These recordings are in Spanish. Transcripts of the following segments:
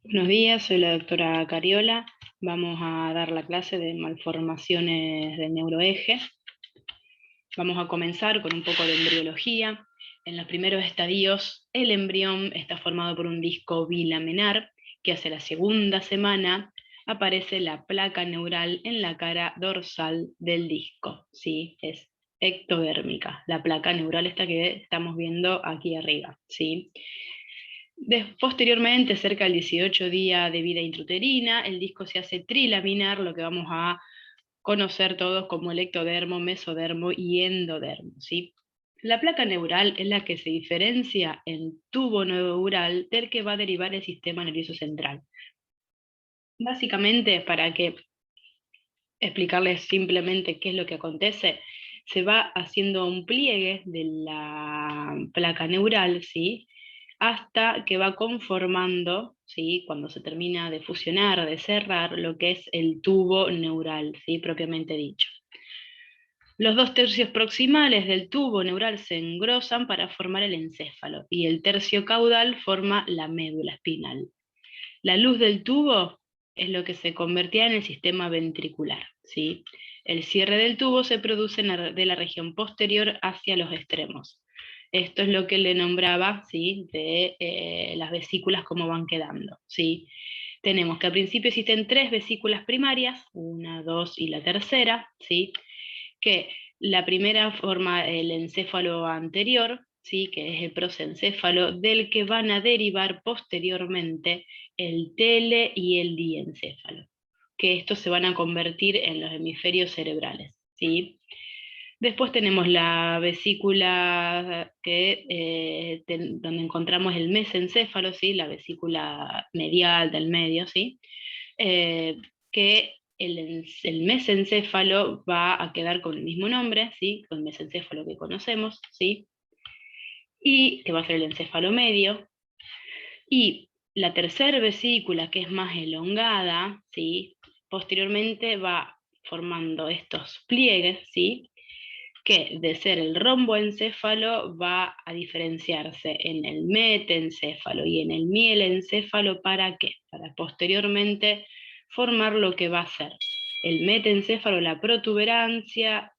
Buenos días, soy la doctora Cariola. Vamos a dar la clase de malformaciones del neuroeje. Vamos a comenzar con un poco de embriología. En los primeros estadios, el embrión está formado por un disco bilaminar que hacia la segunda semana aparece la placa neural en la cara dorsal del disco. ¿Sí? Es ectodérmica, la placa neural esta que estamos viendo aquí arriba. ¿Sí? Posteriormente, cerca del 18 día de vida intrauterina, el disco se hace trilaminar, lo que vamos a conocer todos como el ectodermo, mesodermo y endodermo. ¿Sí? La placa neural es la que se diferencia en tubo neural del que va a derivar el sistema nervioso central. Básicamente, para que explicarles simplemente qué es lo que acontece, se va haciendo un pliegue de la placa neural, ¿sí? Hasta que va conformando, ¿sí? Cuando se termina de fusionar, de cerrar, lo que es el tubo neural, ¿sí? Propiamente dicho. Los 2 tercios proximales del tubo neural se engrosan para formar el encéfalo y el tercio caudal forma la médula espinal. La luz del tubo es lo que se convertía en el sistema ventricular, ¿sí? El cierre del tubo se produce de la región posterior hacia los extremos. Esto es lo que le nombraba, ¿sí? De las vesículas, cómo van quedando, ¿sí? Tenemos que al principio existen 3 vesículas primarias, una, dos y la tercera, ¿sí? Que la primera forma el encéfalo anterior, ¿sí? Que es el prosencéfalo, del que van a derivar posteriormente el tele y el diencéfalo, que estos se van a convertir en los hemisferios cerebrales. ¿Sí? Después tenemos la vesícula donde encontramos el mesencéfalo, ¿sí? La vesícula medial del medio, ¿sí? Que el mesencéfalo va a quedar con el mismo nombre, ¿sí? Con el mesencéfalo que conocemos, ¿sí? Y que va a ser el encéfalo medio. Y la tercera vesícula, que es más elongada, ¿sí? Posteriormente va formando estos pliegues, ¿sí? Que de ser el romboencéfalo va a diferenciarse en el metencéfalo y en el mielencéfalo. ¿Para qué? Para posteriormente formar lo que va a ser el metencéfalo, la protuberancia,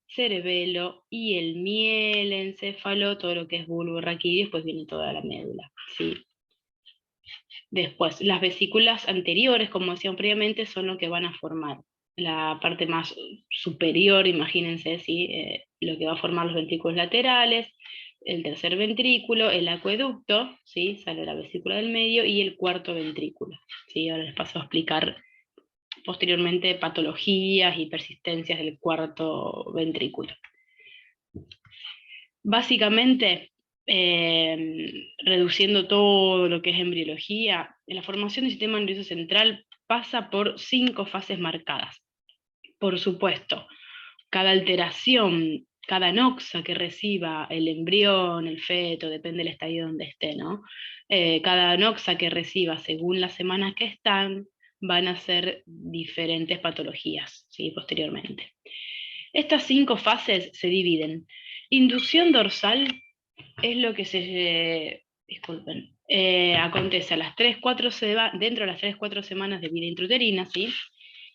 cerebelo, y el mielencéfalo, todo lo que es bulbo raquídeo, pues viene toda la médula. ¿Sí? Después, las vesículas anteriores, como decían previamente, son lo que van a formar la parte más superior, imagínense, ¿sí? Lo que va a formar los ventrículos laterales, el tercer ventrículo, el acueducto, ¿sí? Sale la vesícula del medio, y el cuarto ventrículo. ¿Sí? Ahora les paso a explicar posteriormente patologías y persistencias del cuarto ventrículo. Básicamente, reduciendo todo lo que es embriología, la formación del sistema nervioso central pasa por 5 fases marcadas. Por supuesto, cada alteración, cada noxa que reciba el embrión, el feto, depende del estadio donde esté, ¿no? Cada noxa que reciba según las semanas que están, van a ser diferentes patologías, ¿sí? Posteriormente. Estas 5 fases se dividen. Inducción dorsal es lo que disculpen, acontece a las 3-4 dentro de las 3-4 semanas de vida intrauterina, ¿sí?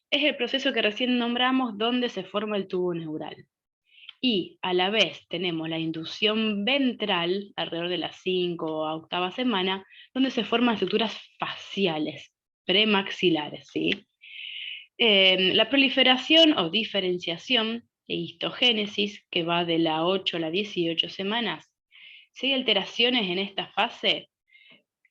Es el proceso que recién nombramos, donde se forma el tubo neural. Y a la vez tenemos la inducción ventral, alrededor de las 5 a 8ª semana, donde se forman estructuras faciales, premaxilares, ¿sí? La proliferación o diferenciación e histogénesis, que va de la 8 a la 18 semanas, si hay alteraciones en esta fase,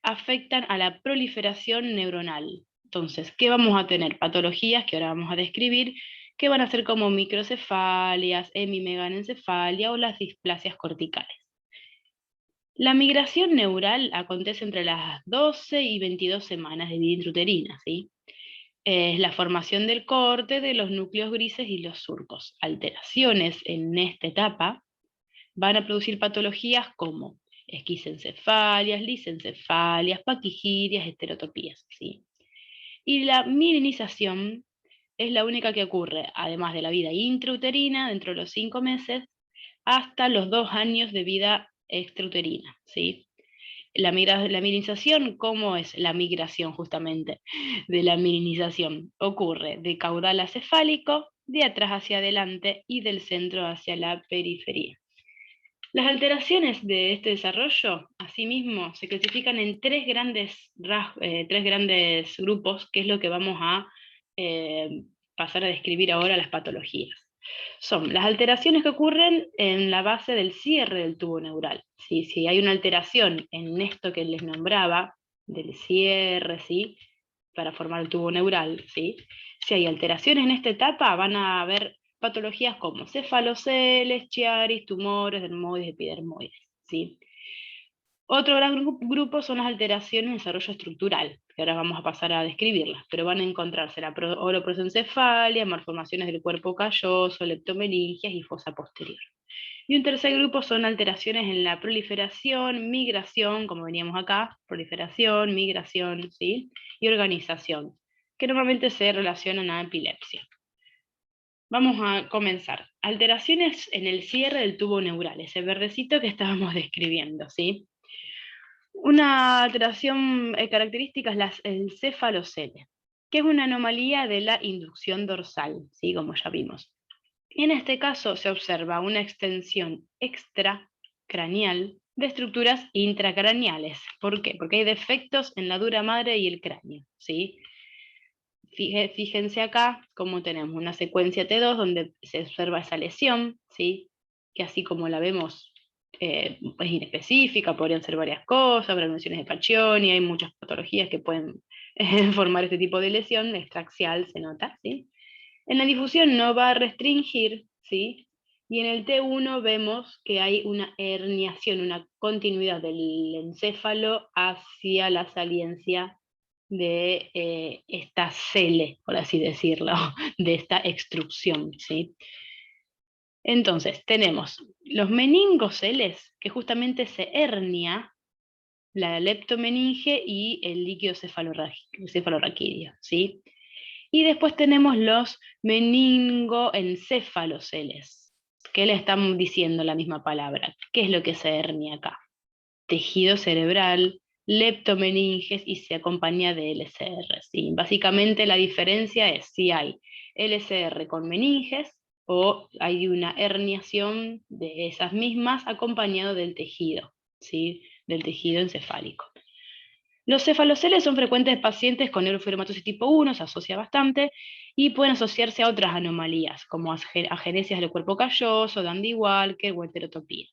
afectan a la proliferación neuronal. Entonces, ¿qué vamos a tener? Patologías que ahora vamos a describir, que van a ser como microcefalias, hemimeganencefalia o las displasias corticales. La migración neural acontece entre las 12 y 22 semanas de vida intrauterina, ¿sí? Es la formación del corte de los núcleos grises y los surcos. Alteraciones en esta etapa van a producir patologías como esquisencefalias, lisencefalias, paquigirias, estereotopías, ¿sí? Y la mielinización es la única que ocurre, además de la vida intrauterina, dentro de los 5 meses, hasta los 2 años de vida extrauterina, ¿sí? La mielinización, ¿cómo es la migración justamente de la mielinización? Ocurre de caudal a cefálico, de atrás hacia adelante y del centro hacia la periferia. Las alteraciones de este desarrollo, asimismo, se clasifican en tres grandes grupos, que es lo que vamos a pasar a describir ahora las patologías. Son las alteraciones que ocurren en la base del cierre del tubo neural. ¿Sí? Si hay una alteración en esto que les nombraba, del cierre, ¿sí? Para formar el tubo neural, ¿sí? Si hay alteraciones en esta etapa, van a haber patologías como cefaloceles, chiaris, tumores, dermoides, epidermoides, ¿sí? Otro gran grupo son las alteraciones en desarrollo estructural, que ahora vamos a pasar a describirlas, pero van a encontrarse la oroprosencefalia, malformaciones del cuerpo calloso, leptomeningias y fosa posterior. Y un tercer grupo son alteraciones en la proliferación, migración, como veníamos acá, proliferación, migración, ¿sí? Y organización, que normalmente se relacionan a epilepsia. Vamos a comenzar. Alteraciones en el cierre del tubo neural, ese verdecito que estábamos describiendo, ¿sí? Una alteración característica es el cefalocele, que es una anomalía de la inducción dorsal, ¿sí? Como ya vimos. En este caso se observa una extensión extracraneal de estructuras intracraneales. ¿Por qué? Porque hay defectos en la dura madre y el cráneo, ¿sí? Fíjense acá cómo tenemos una secuencia T2 donde se observa esa lesión, ¿sí? Que así como la vemos es inespecífica, podrían ser varias cosas, granulociones de Pacchioni, hay muchas patologías que pueden formar este tipo de lesión, extraxial se nota, ¿sí? En la difusión no va a restringir, ¿sí? Y en el T1 vemos que hay una herniación, una continuidad del encéfalo hacia la saliencia de esta cele, por así decirlo, de esta extrusión, ¿sí? Entonces, tenemos los meningoceles, que justamente se hernia la leptomeninge y el líquido cefalorraquídeo, ¿sí? Y después tenemos los meningoencefaloceles, que le estamos diciendo la misma palabra. ¿Qué es lo que se hernia acá? Tejido cerebral, leptomeninges y se acompaña de LCR. ¿Sí? Básicamente la diferencia es si hay LCR con meninges o hay una herniación de esas mismas acompañado del tejido, ¿sí? Del tejido encefálico. Los cefaloceles son frecuentes en pacientes con neurofibromatosis tipo 1, se asocia bastante, y pueden asociarse a otras anomalías, como agenesias del cuerpo calloso, Dandy-Walker o heterotopías.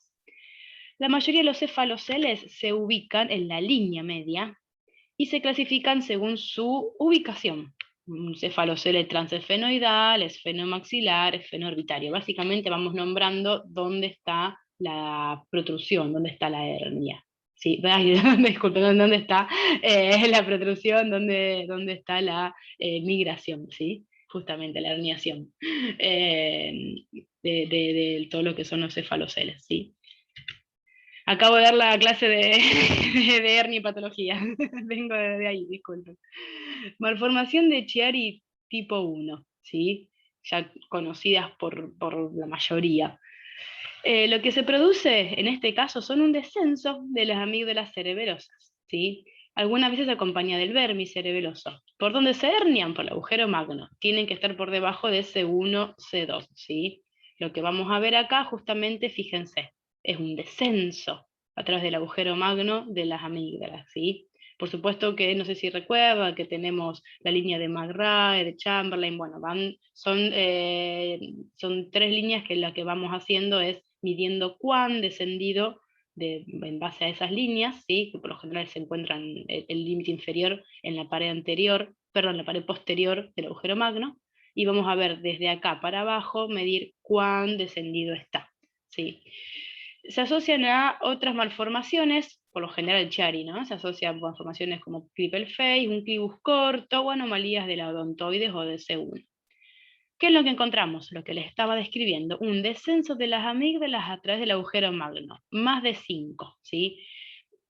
La mayoría de los cefaloceles se ubican en la línea media y se clasifican según su ubicación. Un cefalocele transesfenoidal, esfenomaxilar, esfenoorbitario. Básicamente vamos nombrando dónde está la protrusión, dónde está la hernia. Sí, disculpen, dónde está la protrusión, dónde está la migración, ¿sí? Justamente la herniación de todo lo que son los cefaloceles, ¿sí? Acabo de dar la clase de hernia y patología. Vengo de ahí, disculpen. Malformación de Chiari tipo 1, ¿sí? Ya conocidas por la mayoría. Lo que se produce en este caso son un descenso de las amígdalas cerebelosas, ¿sí? Algunas veces acompaña del vermis cerebeloso. ¿Por dónde se hernian? Por el agujero magno. Tienen que estar por debajo de C1, C2, ¿sí? Lo que vamos a ver acá, justamente, fíjense, es un descenso a través del agujero magno de las amígdalas, ¿sí? Por supuesto que, no sé si recuerdan, que tenemos la línea de McRae, de Chamberlain, bueno, son tres líneas que la que vamos haciendo es midiendo cuán descendido en base a esas líneas, ¿sí? Que por lo general se encuentran el límite inferior en la pared anterior, perdón, la pared posterior del agujero magno, y vamos a ver desde acá para abajo, medir cuán descendido está, ¿sí? Se asocian a otras malformaciones, por lo general el Chiari, ¿no? Se asocia a malformaciones como Cripple face, un clivus corto o anomalías de la odontoides o de C1. ¿Qué es lo que encontramos? Lo que les estaba describiendo, un descenso de las amígdalas a través del agujero magno, más de 5, ¿sí?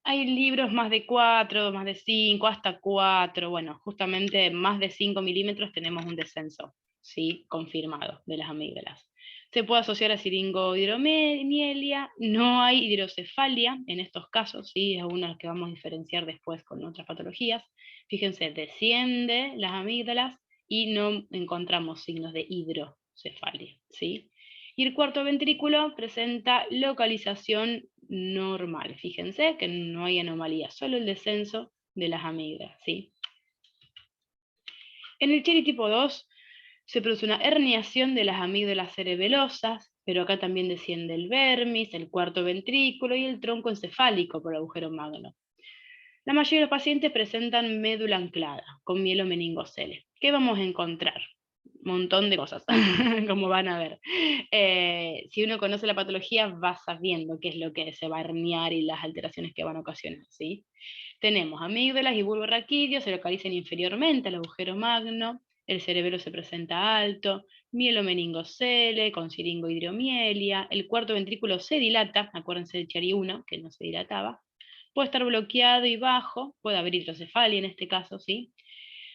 Hay libros más de 4, más de 5, hasta 4, bueno, justamente más de 5 milímetros tenemos un descenso, ¿sí? Confirmado de las amígdalas. Se puede asociar a siringohidromielia, no hay hidrocefalia en estos casos, ¿sí? Es una que vamos a diferenciar después con otras patologías. Fíjense, desciende las amígdalas y no encontramos signos de hidrocefalia, ¿sí? Y el cuarto ventrículo presenta localización normal. Fíjense que no hay anomalía, solo el descenso de las amígdalas, ¿sí? En el Chiari tipo 2 se produce una herniación de las amígdalas cerebelosas, pero acá también desciende el vermis, el cuarto ventrículo y el tronco encefálico por agujero magno. La mayoría de los pacientes presentan médula anclada, con mielomeningocele. ¿Qué vamos a encontrar? Un montón de cosas, como van a ver. Si uno conoce la patología, va sabiendo qué es lo que se va a herniar y las alteraciones que van a ocasionar, ¿sí? Tenemos amígdalas y bulbo raquídeo, se localizan inferiormente al agujero magno, el cerebelo se presenta alto, mielomeningocele con siringohidromielia, el cuarto ventrículo se dilata, acuérdense del Chiari 1, que no se dilataba, puede estar bloqueado y bajo, puede haber hidrocefalia en este caso, ¿sí?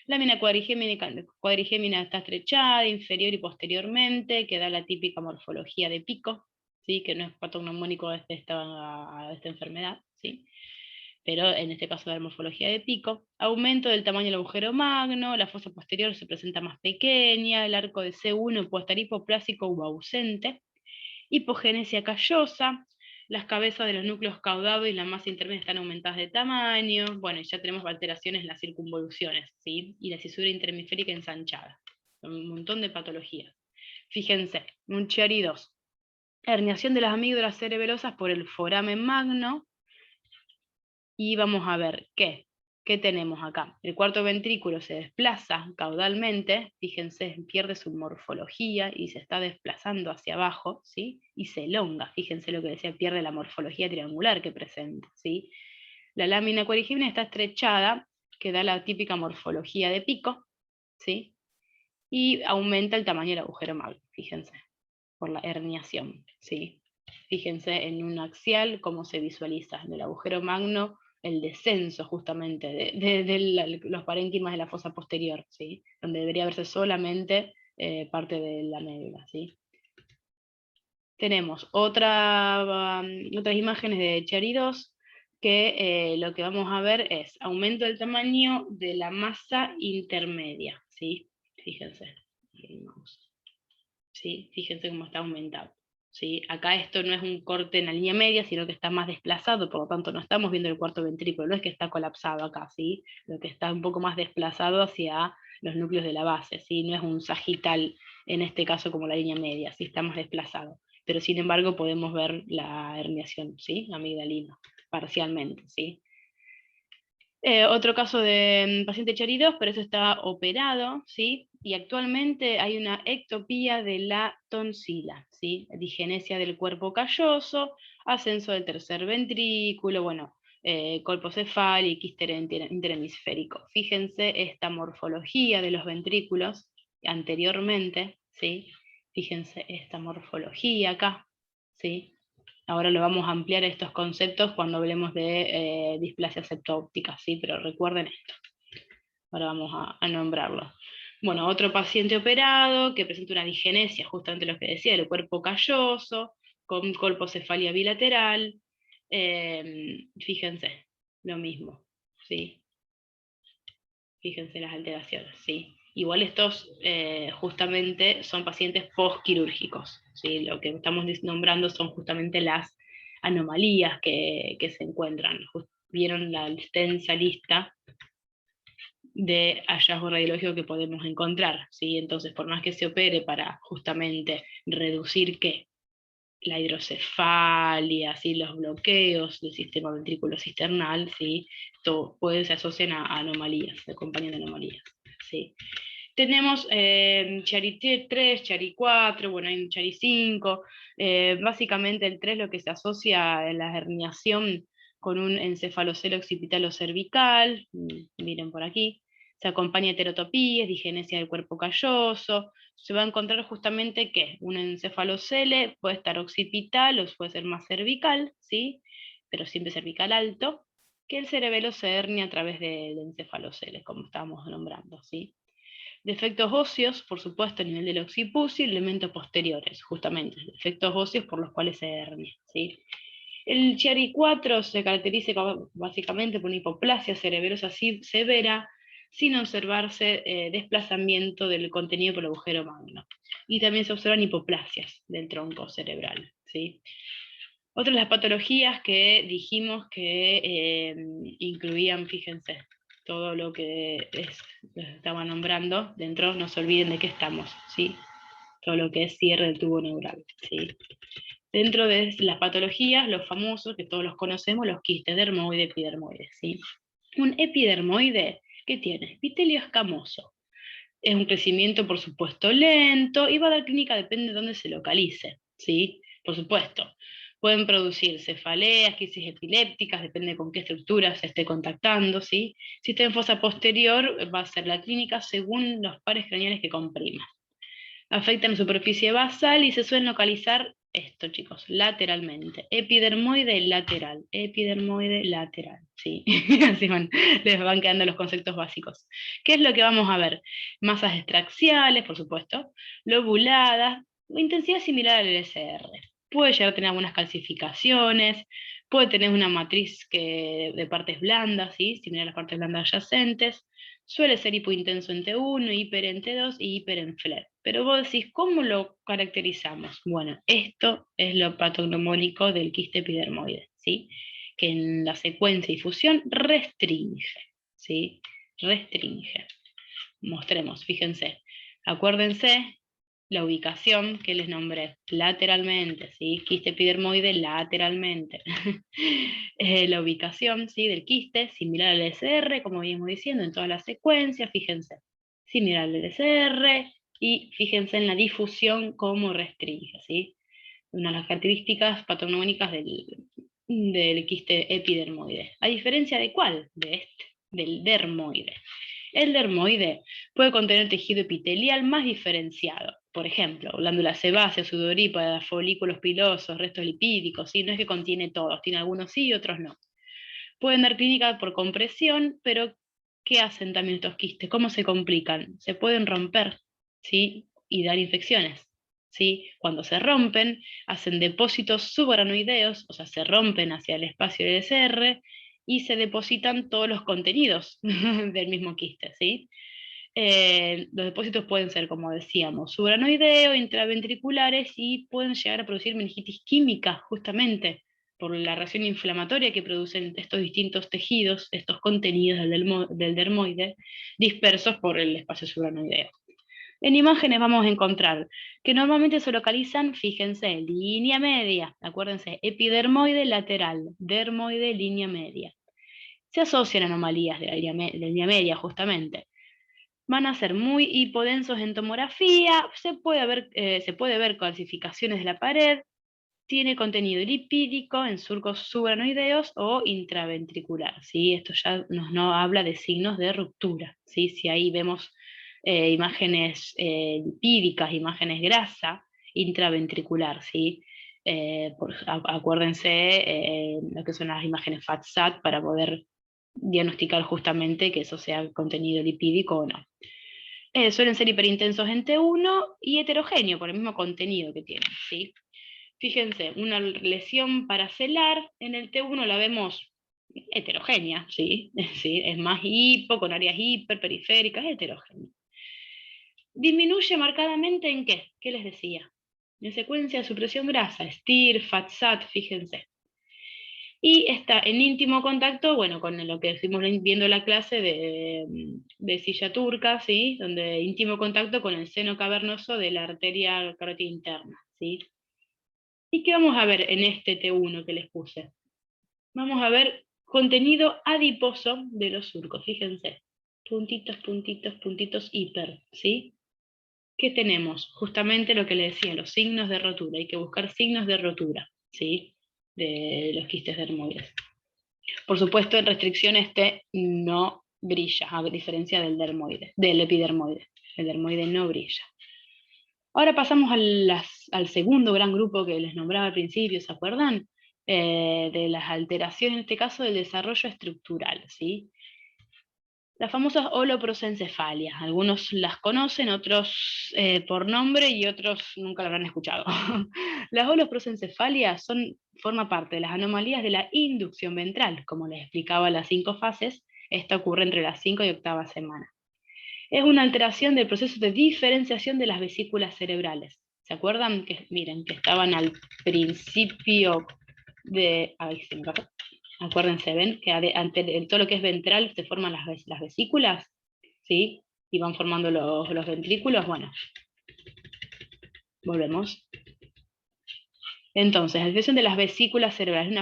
Lámina cuadrigémina está estrechada, inferior y posteriormente, que da la típica morfología de pico, ¿sí? Que no es patognomónico de esta enfermedad, ¿sí? Pero en este caso la morfología de pico. Aumento del tamaño del agujero magno, la fosa posterior se presenta más pequeña, el arco de C1 puede estar hipoplásico o ausente, hipogenesia callosa, las cabezas de los núcleos caudados y la masa intermedia están aumentadas de tamaño, bueno, y ya tenemos alteraciones en las circunvoluciones, ¿sí? Y la cisura interhemisférica ensanchada. Un montón de patologías. Fíjense, un Chiari 2. Herniación de las amígdalas cerebelosas por el foramen magno, y vamos a ver ¿qué tenemos acá? El cuarto ventrículo se desplaza caudalmente, fíjense, pierde su morfología y se está desplazando hacia abajo, ¿sí? Y se elonga, fíjense lo que decía, pierde la morfología triangular que presenta, ¿sí? La lámina cuadrigémina está estrechada, que da la típica morfología de pico, ¿sí? Y aumenta el tamaño del agujero magno, fíjense, por la herniación, ¿sí? Fíjense en un axial cómo se visualiza del agujero magno el descenso justamente de los parénquimas de la fosa posterior, ¿sí? Donde debería verse solamente parte de la médula, ¿sí? Tenemos otras imágenes de Chiari 2 que lo que vamos a ver es aumento del tamaño de la masa intermedia, ¿sí? Fíjense, ¿sí? Fíjense cómo está aumentado. ¿Sí? Acá esto no es un corte en la línea media, sino que está más desplazado, por lo tanto no estamos viendo el cuarto ventrículo, no es que está colapsado acá, ¿sí? Lo que está un poco más desplazado hacia los núcleos de la base, ¿sí? No es un sagital en este caso como la línea media, ¿sí? Está más desplazado. Pero sin embargo podemos ver la herniación, ¿sí? Amigdalina, parcialmente, ¿sí? Otro caso de paciente Chiari 2, pero eso está operado, ¿sí? Y actualmente hay una ectopía de la tonsila, ¿sí? Digenesia del cuerpo calloso, ascenso del tercer ventrículo, bueno, colpocefal y quíster interhemisférico. Fíjense esta morfología de los ventrículos anteriormente, ¿sí? Fíjense esta morfología acá, ¿sí? Ahora lo vamos a ampliar estos conceptos cuando hablemos de displasia septo-óptica, ¿sí? Pero recuerden esto. Ahora vamos a nombrarlo. Bueno, otro paciente operado que presenta una digenesia, justamente lo que decía, del cuerpo calloso, con colpocefalia bilateral. Fíjense, lo mismo, ¿sí? Fíjense las alteraciones, ¿sí? Igual estos justamente son pacientes postquirúrgicos, ¿sí? Lo que estamos nombrando son justamente las anomalías que se encuentran. Vieron la extensa lista de hallazgos radiológicos que podemos encontrar, ¿sí? Entonces, por más que se opere para justamente reducir ¿qué? La hidrocefalia, ¿sí? Los bloqueos del sistema ventrículo-cisternal, ¿sí? Todo se asocian a anomalías, se acompañan de anomalías, ¿sí? Tenemos Chiari 3, Chiari 4, bueno, hay un Chiari 5, básicamente el 3 lo que se asocia en la herniación con un encefalocele occipitalo cervical, miren por aquí, se acompaña de heterotopías, digenesia del cuerpo calloso, se va a encontrar justamente que un encefalocele puede estar occipital o puede ser más cervical, ¿sí? Pero siempre cervical alto, que el cerebelo se hernia a través del encefalocele, como estábamos nombrando, ¿sí? Defectos óseos, por supuesto, a nivel del occipucio, y elementos posteriores, justamente, defectos óseos por los cuales se hernia, ¿sí? El Chiari 4 se caracteriza básicamente por una hipoplasia cerebrosa severa, sin observarse desplazamiento del contenido por el agujero magno. Y también se observan hipoplasias del tronco cerebral, ¿sí? Otra de las patologías que dijimos que incluían, fíjense, todo lo que les estaba nombrando dentro, no se olviden de qué estamos, ¿sí? Todo lo que es cierre del tubo neural, ¿sí? Dentro de las patologías, los famosos, que todos los conocemos, los quistes dermoide, epidermoide, ¿sí? Un epidermoide, ¿qué tiene? Epitelio escamoso. Es un crecimiento, por supuesto, lento, y va a dar clínica, depende de dónde se localice, ¿sí? Por supuesto. Pueden producir cefaleas, crisis epilépticas, depende con qué estructura se esté contactando, ¿sí? Si está en fosa posterior, va a ser la clínica según los pares craneales que comprima. Afectan la superficie basal y se suelen localizar esto, chicos, lateralmente. Epidermoide lateral, sí. Así les van quedando los conceptos básicos. ¿Qué es lo que vamos a ver? Masas extraxiales, por supuesto, lobuladas, intensidad similar al LSR. Puede llegar a tener algunas calcificaciones, puede tener una matriz de partes blandas, ¿sí? Similar a las partes blandas adyacentes. Suele ser hipointenso en T1, hiper en T2 y hiper en FLER. Pero vos decís, ¿cómo lo caracterizamos? Bueno, esto es lo patognomónico del quiste epidermoide, ¿sí? Que en la secuencia y fusión restringe, ¿sí? Restringe. Mostremos, fíjense. Acuérdense la ubicación que les nombré, lateralmente, ¿sí? Quiste epidermoide lateralmente. La ubicación, ¿sí? Del quiste, similar al LSR, como venimos diciendo, en toda la secuencia, fíjense. Similar al LSR, y fíjense en la difusión como restringe, ¿sí? Una de las características patognomónicas del quiste epidermoide. ¿A diferencia de cuál? De este, del dermoide. El dermoide puede contener tejido epitelial más diferenciado. Por ejemplo, glándula sebácea, sudorípada, folículos pilosos, restos lipídicos, ¿sí? No es que contiene todos, tiene algunos sí y otros no. Pueden dar clínica por compresión, pero ¿qué hacen también estos quistes? ¿Cómo se complican? Se pueden romper, ¿sí? Y dar infecciones, ¿sí? Cuando se rompen, hacen depósitos subaranoideos, o sea, se rompen hacia el espacio LSR y se depositan todos los contenidos del mismo quiste, ¿sí? Los depósitos pueden ser, como decíamos, subaranoideo, intraventriculares, y pueden llegar a producir meningitis química, justamente por la reacción inflamatoria que producen estos distintos tejidos, estos contenidos del dermoide, dispersos por el espacio subaranoideo. En imágenes vamos a encontrar que normalmente se localizan, fíjense, línea media, acuérdense, epidermoide lateral, dermoide, línea media. Se asocian anomalías de la línea media, justamente. Van a ser muy hipodensos en tomografía, se puede ver calcificaciones de la pared, tiene contenido lipídico en surcos subaranoideos o intraventricular, ¿sí? Esto ya nos habla de signos de ruptura, ¿sí? Si ahí vemos imágenes lipídicas, imágenes grasa, intraventricular, ¿sí? Acuérdense lo que son las imágenes FATSAT para poder diagnosticar justamente que eso sea contenido lipídico o no. Suelen ser hiperintensos en T1 y heterogéneo por el mismo contenido que tienen, ¿sí? Fíjense, una lesión paracelar en el T1 la vemos heterogénea, ¿sí? ¿Sí? Es más hipo, con áreas hiperperiféricas, heterogénea. ¿Disminuye marcadamente en qué? ¿Qué les decía? En secuencia de supresión grasa, STIR, FATSAT, fíjense. Y está en íntimo contacto, bueno, con lo que estuvimos viendo en la clase de silla turca, ¿sí? Donde íntimo contacto con el seno cavernoso de la arteria carótida interna, ¿sí? ¿Y qué vamos a ver en este T1 que les puse? Vamos a ver contenido adiposo de los surcos, fíjense. Puntitos, puntitos, puntitos hiper, ¿sí? ¿Qué tenemos? Justamente lo que les decía, los signos de rotura. Hay que buscar signos de rotura, ¿sí? De los quistes dermoides. Por supuesto, en restricción este no brilla, a diferencia del epidermoide. El dermoide no brilla. Ahora pasamos al segundo gran grupo que les nombraba al principio, ¿se acuerdan? De las alteraciones, en este caso del desarrollo estructural, ¿sí? Las famosas holoprosencefalias. Algunos las conocen, otros por nombre y otros nunca la habrán escuchado. Las holoprosencefalias forman parte de las anomalías de la inducción ventral. Como les explicaba las 5 fases, esta ocurre entre la 5 y 8ª semana. Es una alteración del proceso de diferenciación de las vesículas cerebrales. ¿Se acuerdan? Que, miren, que estaban al principio de... Ay, se me pasó. Acuérdense, ven que ante todo lo que es ventral se forman las vesículas, ¿sí? Y van formando los ventrículos. Bueno, volvemos. Entonces, la alteración de las vesículas cerebrales,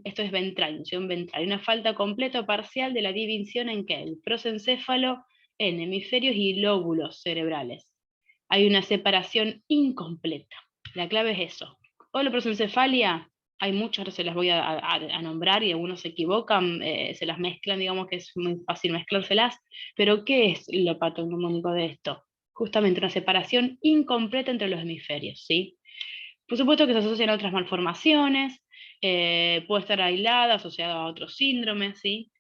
esto es ventral, inducción ventral, una falta completa o parcial de la división en que el prosencéfalo en hemisferios y lóbulos cerebrales. Hay una separación incompleta. La clave es eso. Holoprosencefalia, hay muchas, se las voy a nombrar y algunos se equivocan, se las mezclan, digamos que es muy fácil mezclárselas, pero ¿qué es lo patognomónico de esto? Justamente una separación incompleta entre los hemisferios, ¿sí? Por supuesto que se asocian a otras malformaciones, puede estar aislada, asociada a otros síndromes, ¿sí?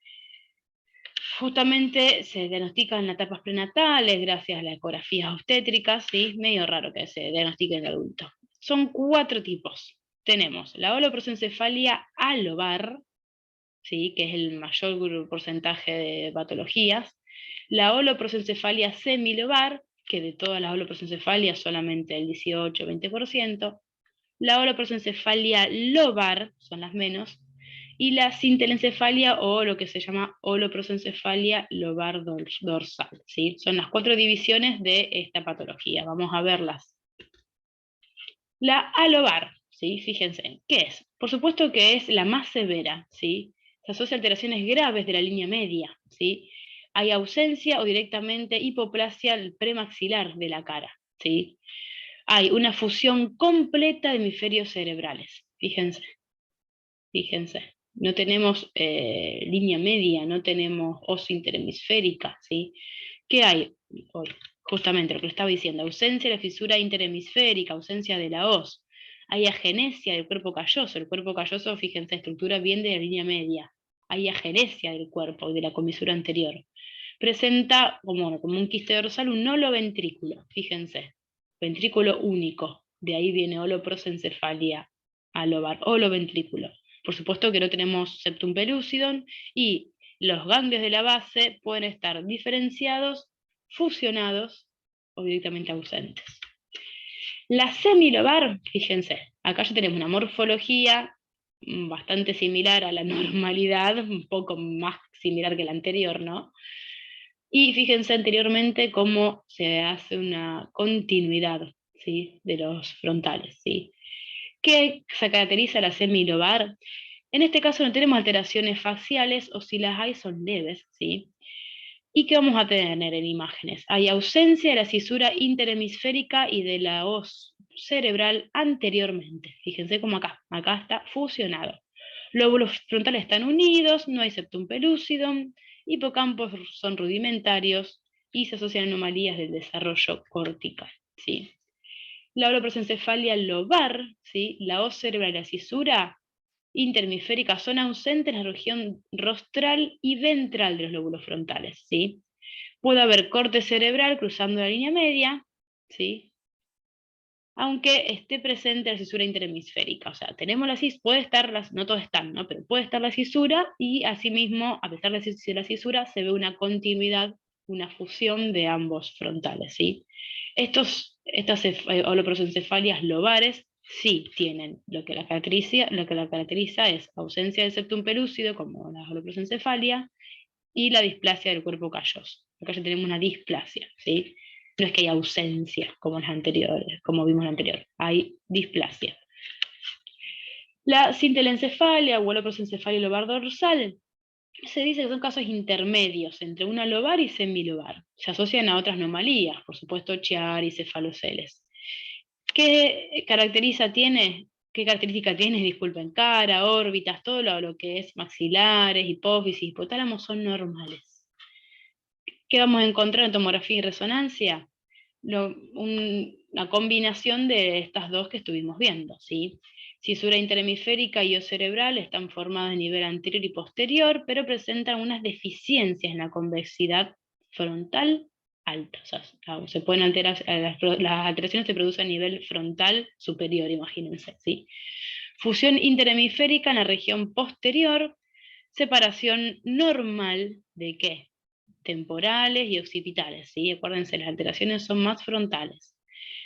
Justamente se diagnostican en etapas prenatales gracias a las ecografías obstétricas, ¿sí? Medio raro que se diagnostique en adulto. Son 4 tipos. Tenemos la holoprosencefalia alobar, ¿sí? Que es el mayor porcentaje de patologías. La holoprosencefalia semilobar, que de todas las holoprosencefalias solamente el 18-20%. La holoprosencefalia lobar, son las menos, y la sintelencefalia o lo que se llama holoprosencefalia lobar dorsal, ¿sí? Son las 4 divisiones de esta patología. Vamos a verlas. La alobar, ¿sí? Fíjense, ¿qué es? Por supuesto que es la más severa, ¿sí? Se asocia a alteraciones graves de la línea media, ¿sí? Hay ausencia o directamente hipoplasia premaxilar de la cara, ¿sí? Hay una fusión completa de hemisferios cerebrales. Fíjense, fíjense. No tenemos línea media, no tenemos os interhemisférica, ¿sí? ¿Qué hay? Hoy, justamente lo que le estaba diciendo, ausencia de la fisura interhemisférica, ausencia de la os. Hay agenesia del cuerpo calloso. El cuerpo calloso, fíjense, estructura bien de la línea media. Hay agenesia del cuerpo y de la comisura anterior. Presenta como un quiste dorsal un holoventrículo, fíjense. Ventrículo único, de ahí viene holoprosencefalia alobar, holoventrículo. Por supuesto que no tenemos septum pellucidum y los ganglios de la base pueden estar diferenciados, fusionados o directamente ausentes. La semilobar, fíjense, acá ya tenemos una morfología bastante similar a la normalidad, un poco más similar que la anterior, ¿no? Y fíjense anteriormente cómo se hace una continuidad, ¿sí? De los frontales, ¿sí? ¿Qué se caracteriza la semilobar? En este caso no tenemos alteraciones faciales o si las hay son leves, ¿sí? ¿Y qué vamos a tener en imágenes? Hay ausencia de la cisura interhemisférica y de la hoz cerebral anteriormente. Fíjense cómo acá está fusionado. Lóbulos frontales están unidos, no hay septum pellucidum, hipocampos son rudimentarios y se asocian anomalías del desarrollo cortical, ¿sí? La holoprosencefalia lobar, ¿sí? La hoz cerebral y la cisura interhemisférica son ausentes en la región rostral y ventral de los lóbulos frontales, ¿sí? Puede haber corte cerebral cruzando la línea media, ¿sí? Aunque esté presente la cisura interhemisférica. O sea, tenemos la cisura, puede estar, no todos están, ¿no? Pero puede estar la cisura y asimismo, a pesar de la cisura, se ve una continuidad, una fusión de ambos frontales, ¿sí? Estas holoprosencefalias lobares sí tienen lo que la caracteriza es ausencia del septum pelúcido, como la holoprosencefalia, y la displasia del cuerpo calloso. Acá ya tenemos una displasia, ¿sí? No es que hay ausencia como las anteriores, como vimos en la anterior, hay displasia. La sintelencefalia o holoprosencefalia lobar dorsal se dice que son casos intermedios entre una lobar y semilobar. Se asocian a otras anomalías, por supuesto Chiari y cefaloceles. ¿Qué característica tiene? Disculpen, cara, órbitas, todo lo que es maxilares, hipófisis, hipotálamos son normales. ¿Qué vamos a encontrar en tomografía y resonancia? Una combinación de estas dos que estuvimos viendo, ¿sí? Cisura interhemisférica y o cerebral están formadas a nivel anterior y posterior, pero presentan unas deficiencias en la convexidad frontal alta. O sea, se pueden alterar, las alteraciones se producen a nivel frontal superior, imagínense, ¿sí? Fusión interhemisférica en la región posterior, separación normal ¿de qué? Temporales y occipitales, ¿sí? Acuérdense, las alteraciones son más frontales.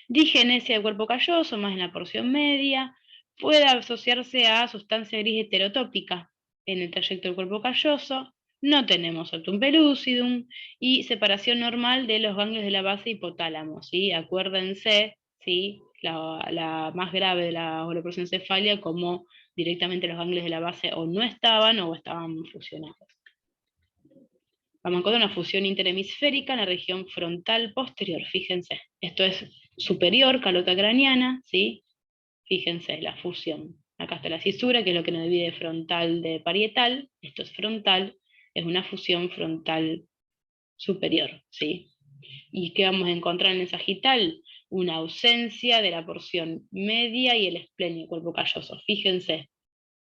Digenesia del cuerpo calloso, más en la porción media, puede asociarse a sustancia gris heterotópica en el trayecto del cuerpo calloso. No tenemos septum pellucidum y separación normal de los ganglios de la base hipotálamo, ¿sí? Acuérdense, ¿sí? La más grave de la holoprosencefalia, como directamente los ganglios de la base o no estaban o estaban fusionados. Vamos a encontrar una fusión interhemisférica en la región frontal posterior, fíjense. Esto es superior, calota craneana, ¿sí? Fíjense, la fusión. Acá está la cisura, que es lo que nos divide frontal de parietal. Esto es frontal, es una fusión frontal superior, ¿sí? ¿Y qué vamos a encontrar en el sagital? Una ausencia de la porción media y el esplenio, cuerpo calloso. Fíjense,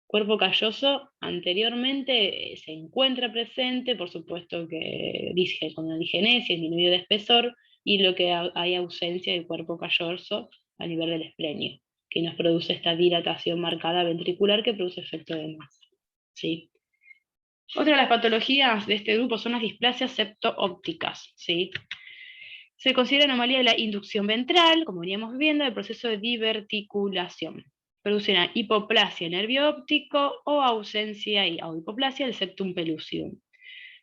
cuerpo calloso anteriormente se encuentra presente, por supuesto que dice con la digenesia, disminuido de espesor, y lo que hay ausencia del cuerpo calloso a nivel del esplenio, que nos produce esta dilatación marcada ventricular que produce efecto de masa. ¿Sí? Otra de las patologías de este grupo son las displasias septo-ópticas. ¿Sí? Se considera anomalía de la inducción ventral, como veníamos viendo, del proceso de diverticulación. Produce una hipoplasia nervio óptico o ausencia o hipoplasia del septum pellucidum.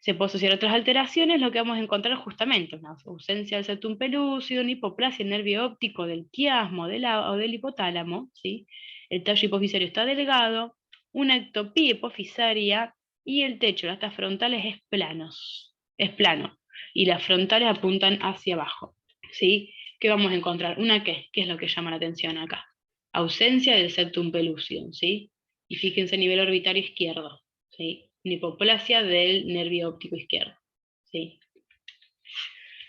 Se puede asociar a otras alteraciones, lo que vamos a encontrar justamente una ausencia del septum pellucidum, hipoplasia nervio óptico del quiasmo o del hipotálamo, ¿sí? El tallo hipofisario está delgado, una ectopía hipofisaria y el techo de las astas frontales es plano, y las frontales apuntan hacia abajo, ¿sí? ¿Qué vamos a encontrar? ¿Una qué? ¿Qué es lo que llama la atención acá? Ausencia del septum pellucidum, ¿sí? Y fíjense, nivel orbitario izquierdo, ¿sí? Una hipoplasia del nervio óptico izquierdo, ¿sí?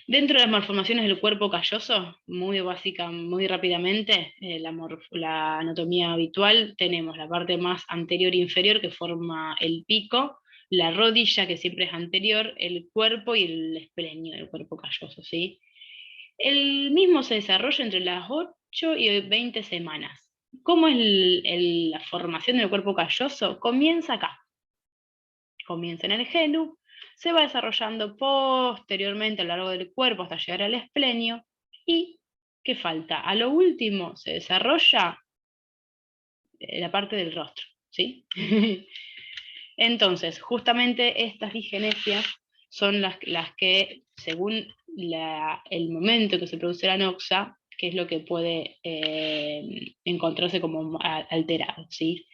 Dentro de las malformaciones del cuerpo calloso, muy básica, muy rápidamente, la anatomía habitual, tenemos la parte más anterior e inferior que forma el pico, la rodilla que siempre es anterior, el cuerpo y el esplenio del cuerpo calloso, ¿sí? El mismo se desarrolla entre las 8 y 20 semanas. ¿Cómo es la formación del cuerpo calloso? Comienza acá. Comienza en el genu, se va desarrollando posteriormente a lo largo del cuerpo hasta llegar al esplenio, y ¿qué falta? A lo último se desarrolla la parte del rostro, ¿sí? Entonces, justamente estas digenesias son las que, según el momento que se produce la noxa, que es lo que puede encontrarse como alterado, ¿sí?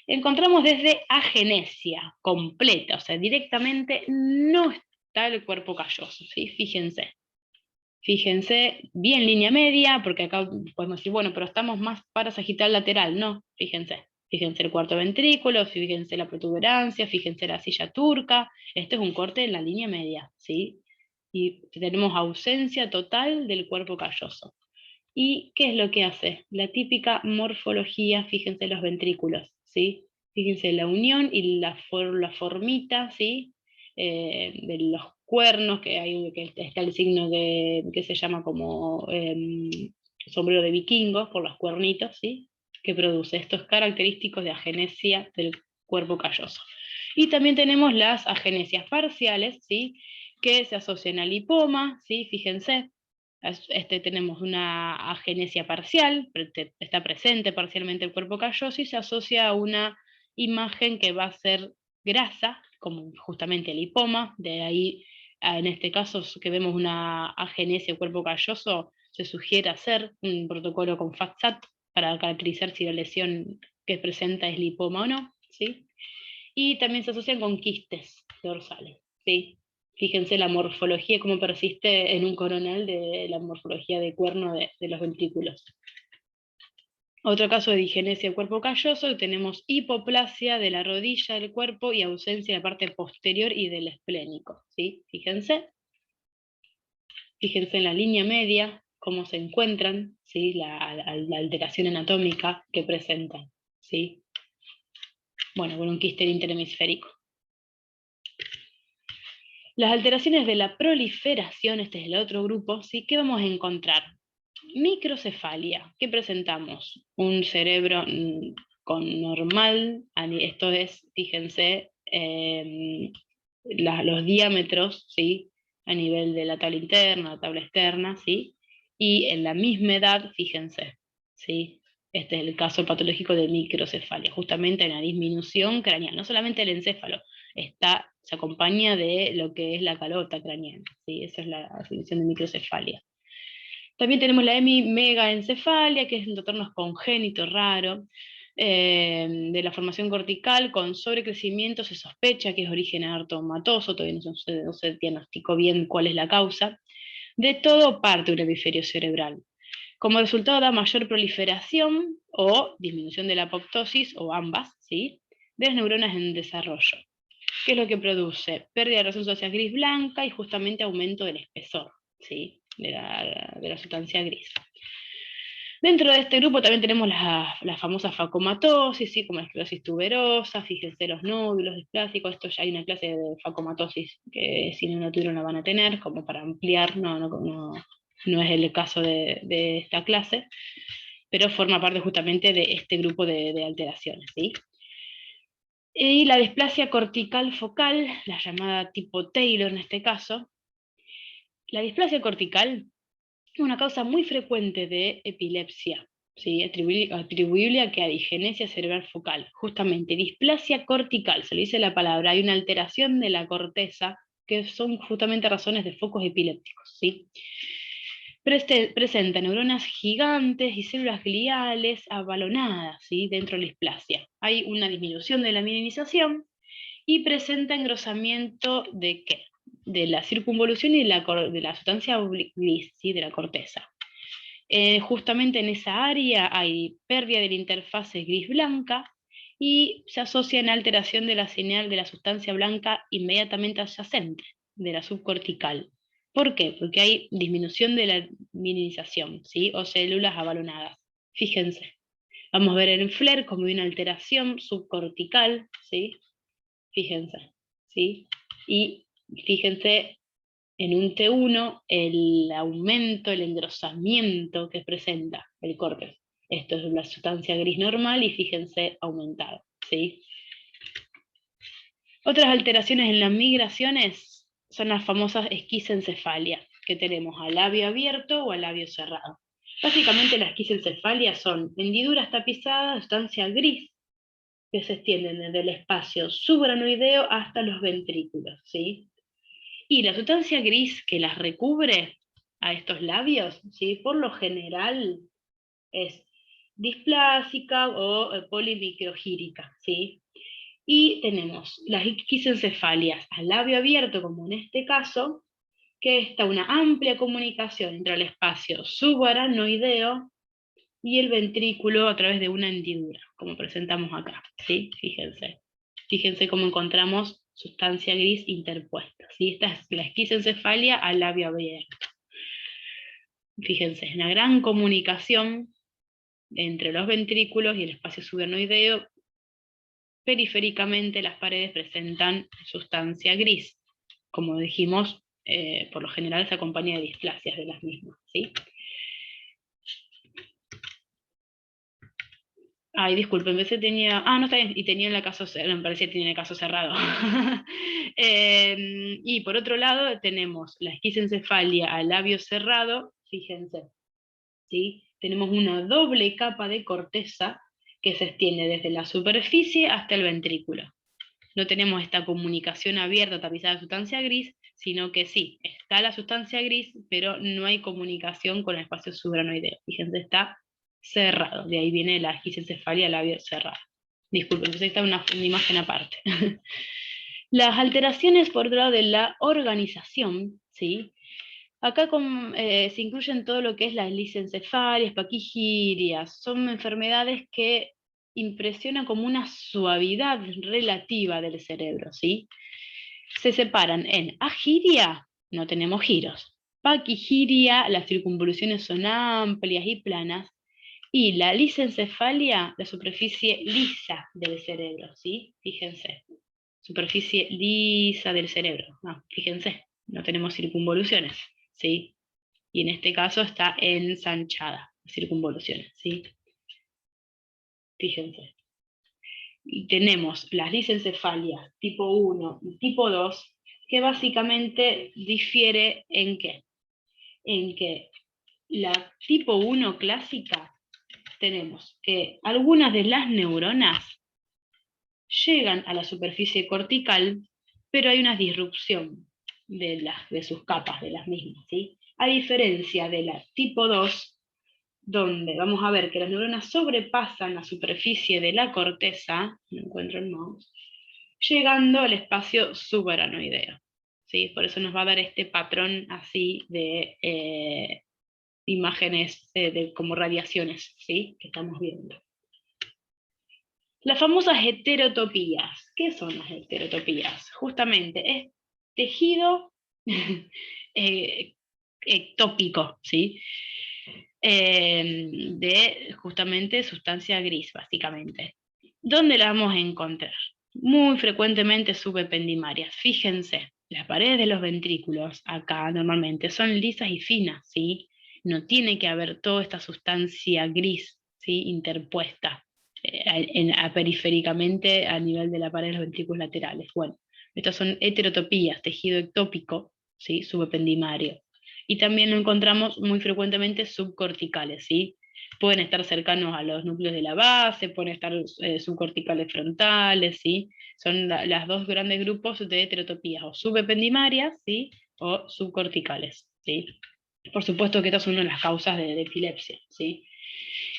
Encontramos desde agenesia completa, o sea, directamente no está el cuerpo calloso, ¿sí? Fíjense. Fíjense, bien línea media, porque acá podemos decir, bueno, pero estamos más parasagital lateral, no, fíjense. Fíjense el cuarto ventrículo, fíjense la protuberancia, fíjense la silla turca. Este es un corte en la línea media, ¿sí? Y tenemos ausencia total del cuerpo calloso. ¿Y qué es lo que hace? La típica morfología, fíjense los ventrículos, ¿sí? Fíjense la unión y la formita, ¿sí? De los cuernos, que está el signo que se llama como sombrero de vikingos, por los cuernitos, ¿sí? Que produce estos característicos de agenesia del cuerpo calloso. Y también tenemos las agenesias parciales, ¿sí? Que se asocian al lipoma, ¿sí? Fíjense, tenemos una agenesia parcial, está presente parcialmente el cuerpo calloso y se asocia a una imagen que va a ser grasa, como justamente el lipoma, de ahí en este caso que vemos una agenesia del cuerpo calloso, se sugiere hacer un protocolo con FACSAT para caracterizar si la lesión que presenta es lipoma o no, ¿sí? Y también se asocian con quistes dorsales, ¿sí? Fíjense la morfología, cómo persiste en un coronal de la morfología de cuerno de los ventrículos. Otro caso de digenesia del cuerpo calloso, tenemos hipoplasia de la rodilla del cuerpo y ausencia de la parte posterior y del esplénico, ¿sí? Fíjense. Fíjense en la línea media, cómo se encuentran, ¿sí? La alteración anatómica que presentan, ¿sí? Bueno, con un quiste interhemisférico. Las alteraciones de la proliferación, este es el otro grupo, ¿sí? ¿Qué vamos a encontrar? Microcefalia, ¿qué presentamos? Un cerebro con normal, esto es, fíjense, los diámetros, ¿sí? A nivel de la tabla interna, la tabla externa, ¿sí? Y en la misma edad, fíjense, ¿sí? Este es el caso patológico de microcefalia, justamente en la disminución craneal, no solamente el encéfalo, se acompaña de lo que es la calota craneal, ¿sí? Esa es la definición de microcefalia. También tenemos la hemimegaencefalia, que es un trastorno congénito raro, de la formación cortical con sobrecrecimiento. Se sospecha que es origen artomatoso, todavía no se diagnosticó bien cuál es la causa. De todo parte un hemisferio cerebral. Como resultado da mayor proliferación o disminución de la apoptosis, o ambas, ¿sí? De las neuronas en desarrollo. ¿Qué es lo que produce? Pérdida de resolución ósea gris blanca y justamente aumento del espesor, ¿sí? de la sustancia gris. Dentro de este grupo también tenemos la famosa facomatosis, ¿sí? Como la esclerosis tuberosa, fíjense los nódulos displásicos, esto ya hay una clase de facomatosis que si no tuvieron la van a tener, como para ampliar, no es el caso de esta clase, pero forma parte justamente de este grupo de alteraciones, ¿sí? Y la displasia cortical focal, la llamada tipo Taylor en este caso, la displasia cortical es una causa muy frecuente de epilepsia, ¿sí? Atribuible a que a digenesia cerebral focal. Justamente, displasia cortical, se le dice la palabra, hay una alteración de la corteza que son justamente razones de focos epilépticos, ¿sí? Presenta neuronas gigantes y células gliales abalonadas, ¿sí? Dentro de la displasia. Hay una disminución de la mielinización y presenta engrosamiento ¿de qué? De la circunvolución y de la sustancia gris, ¿sí? De la corteza. Justamente en esa área hay pérdida de la interfase gris-blanca y se asocia en alteración de la señal de la sustancia blanca inmediatamente adyacente, de la subcortical. ¿Por qué? Porque hay disminución de la mielinización, ¿sí? O células abalonadas. Fíjense. Vamos a ver en FLAIR como hay una alteración subcortical, ¿sí? Fíjense, ¿sí? Y fíjense en un T1 el aumento, el engrosamiento que presenta el córtex. Esto es la sustancia gris normal y fíjense aumentado, ¿sí? Otras alteraciones en las migraciones son las famosas esquisencefalia, que tenemos al labio abierto o al labio cerrado. Básicamente las esquisencefalias son hendiduras tapizadas de sustancia gris que se extienden desde el espacio subaranoideo hasta los ventrículos, ¿sí? Y la sustancia gris que las recubre a estos labios, ¿sí? Por lo general es displásica o polimicrogírica, ¿sí? Y tenemos las esquisencefalias al labio abierto, como en este caso, que está una amplia comunicación entre el espacio subaranoideo y el ventrículo a través de una hendidura, como presentamos acá, ¿sí? Fíjense. Fíjense cómo encontramos sustancia gris interpuesta, ¿sí? Esta es la esquisencefalia al labio abierto. Fíjense, es una gran comunicación entre los ventrículos y el espacio subaranoideo. Periféricamente las paredes presentan sustancia gris. Como dijimos, por lo general se acompaña de displasias de las mismas, ¿sí? Ay, disculpen, pensé tenía. Ah, no está bien, y tenía el caso, me parecía que tenía el caso cerrado. Y por otro lado, tenemos la esquisencefalia al labio cerrado, fíjense, ¿sí? Tenemos una doble capa de corteza que se extiende desde la superficie hasta el ventrículo. No tenemos esta comunicación abierta tapizada de sustancia gris, sino que sí, está la sustancia gris, pero no hay comunicación con el espacio subaranoideo. Fíjense, está cerrado, de ahí viene la esquisencefalia labio cerrado. Disculpen, entonces está una imagen aparte. Las alteraciones, por otro lado, de la organización, ¿sí? Acá se incluyen todo lo que es las licencefalias, paquigirias, son enfermedades que impresionan como una suavidad relativa del cerebro, ¿sí? Se separan en agiria, no tenemos giros, paquigiria, las circunvoluciones son amplias y planas, y la lisencefalia, la superficie lisa del cerebro, ¿sí? Fíjense, superficie lisa del cerebro, fíjense, no tenemos circunvoluciones, ¿sí? Y en este caso está ensanchada, circunvoluciones, ¿sí? Fíjense. Y tenemos las lisencefalias tipo 1 y tipo 2, que básicamente difiere en qué? En que la tipo 1 clásica tenemos que algunas de las neuronas llegan a la superficie cortical, pero hay una disrupción de sus capas, de las mismas, ¿sí? A diferencia de la tipo 2, donde vamos a ver que las neuronas sobrepasan la superficie de la corteza, no encuentro el mouse, llegando al espacio subaranoideo, ¿sí? Por eso nos va a dar este patrón así de imágenes como radiaciones, ¿sí? Que estamos viendo. Las famosas heterotopías. ¿Qué son las heterotopías? Justamente es tejido ectópico, ¿sí? De justamente sustancia gris, básicamente. ¿Dónde la vamos a encontrar? Muy frecuentemente subependimarias. Fíjense, las paredes de los ventrículos acá normalmente son lisas y finas, ¿sí? No tiene que haber toda esta sustancia gris, ¿sí? Interpuesta periféricamente a nivel de la pared de los ventrículos laterales. Bueno, estas son heterotopías, tejido ectópico, ¿sí? Subependimario. Y también lo encontramos muy frecuentemente subcorticales, ¿sí? Pueden estar cercanos a los núcleos de la base, pueden estar subcorticales frontales, ¿sí? Son las dos grandes grupos de heterotopías, o subependimarias, ¿sí? O subcorticales, ¿sí? Por supuesto que estas son una de las causas de epilepsia, ¿sí?